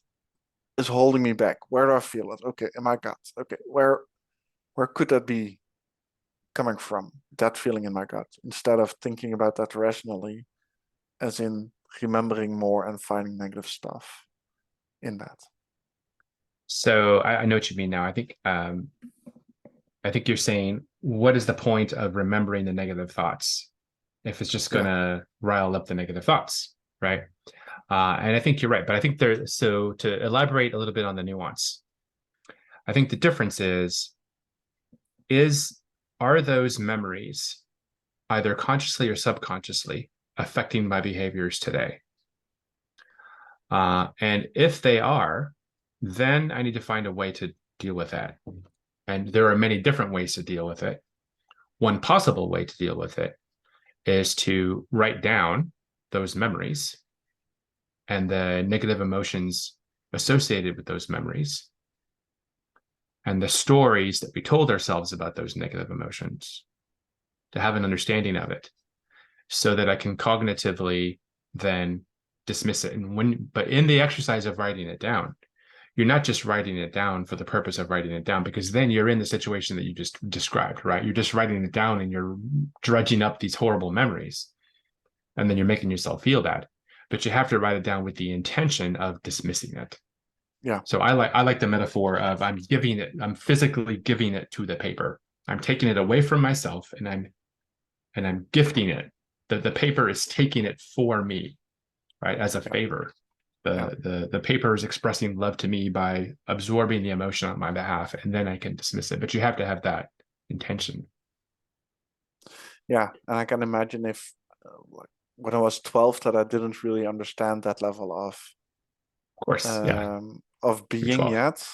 is holding me back, where do I feel it? Okay, in my gut. Okay, where could that be coming from? That feeling in my gut. Instead of thinking about that rationally, as in remembering more and finding negative stuff in that. So I know what you mean now. I think you're saying, what is the point of remembering the negative thoughts if it's just going to rile up the negative thoughts, right? And I think you're right, but I think so to elaborate a little bit on the nuance, I think the difference are those memories either consciously or subconsciously affecting my behaviors today? And if they are, then I need to find a way to deal with that. And there are many different ways to deal with it. One possible way to deal with it is to write down those memories and the negative emotions associated with those memories and the stories that we told ourselves about those negative emotions, to have an understanding of it so that I can cognitively then dismiss it. But in the exercise of writing it down, you're not just writing it down for the purpose of writing it down, because then you're in the situation that you just described, right? You're just writing it down and you're dredging up these horrible memories, and then you're making yourself feel bad. But you have to write it down with the intention of dismissing it. Yeah. So I like the metaphor of I'm physically giving it to the paper. I'm taking it away from myself and I'm gifting it. The paper is taking it for me, right? As a favor. The paper is expressing love to me by absorbing the emotion on my behalf, and then I can dismiss it. But you have to have that intention. Yeah, and I can imagine if like when I was 12 that I didn't really understand that level Of course, of You're being 12. yet.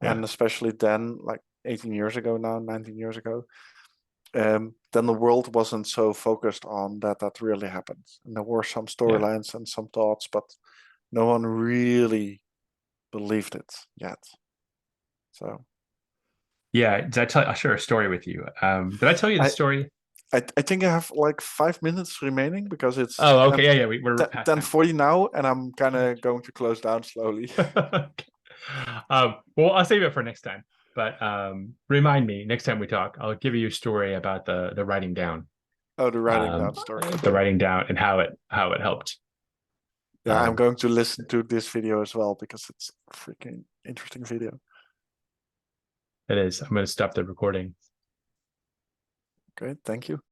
Yeah. And especially then, like 18 years ago now, 19 years ago, then the world wasn't so focused on that really happened. And there were some storylines and some thoughts, but no one really believed it yet. So Yeah, I'll share a story with you. Did I tell you the story? I think I have like 5 minutes remaining because it's Oh, okay. Yeah, we're past time. 10:40 now, and I'm kind of going to close down slowly. Well, I'll save it for next time. But remind me next time we talk. I'll give you a story about the writing down. Oh, the writing down story. The writing down and how it helped. Yeah, I'm going to listen to this video as well because it's a freaking interesting video. It is. I'm going to stop the recording. Great, thank you.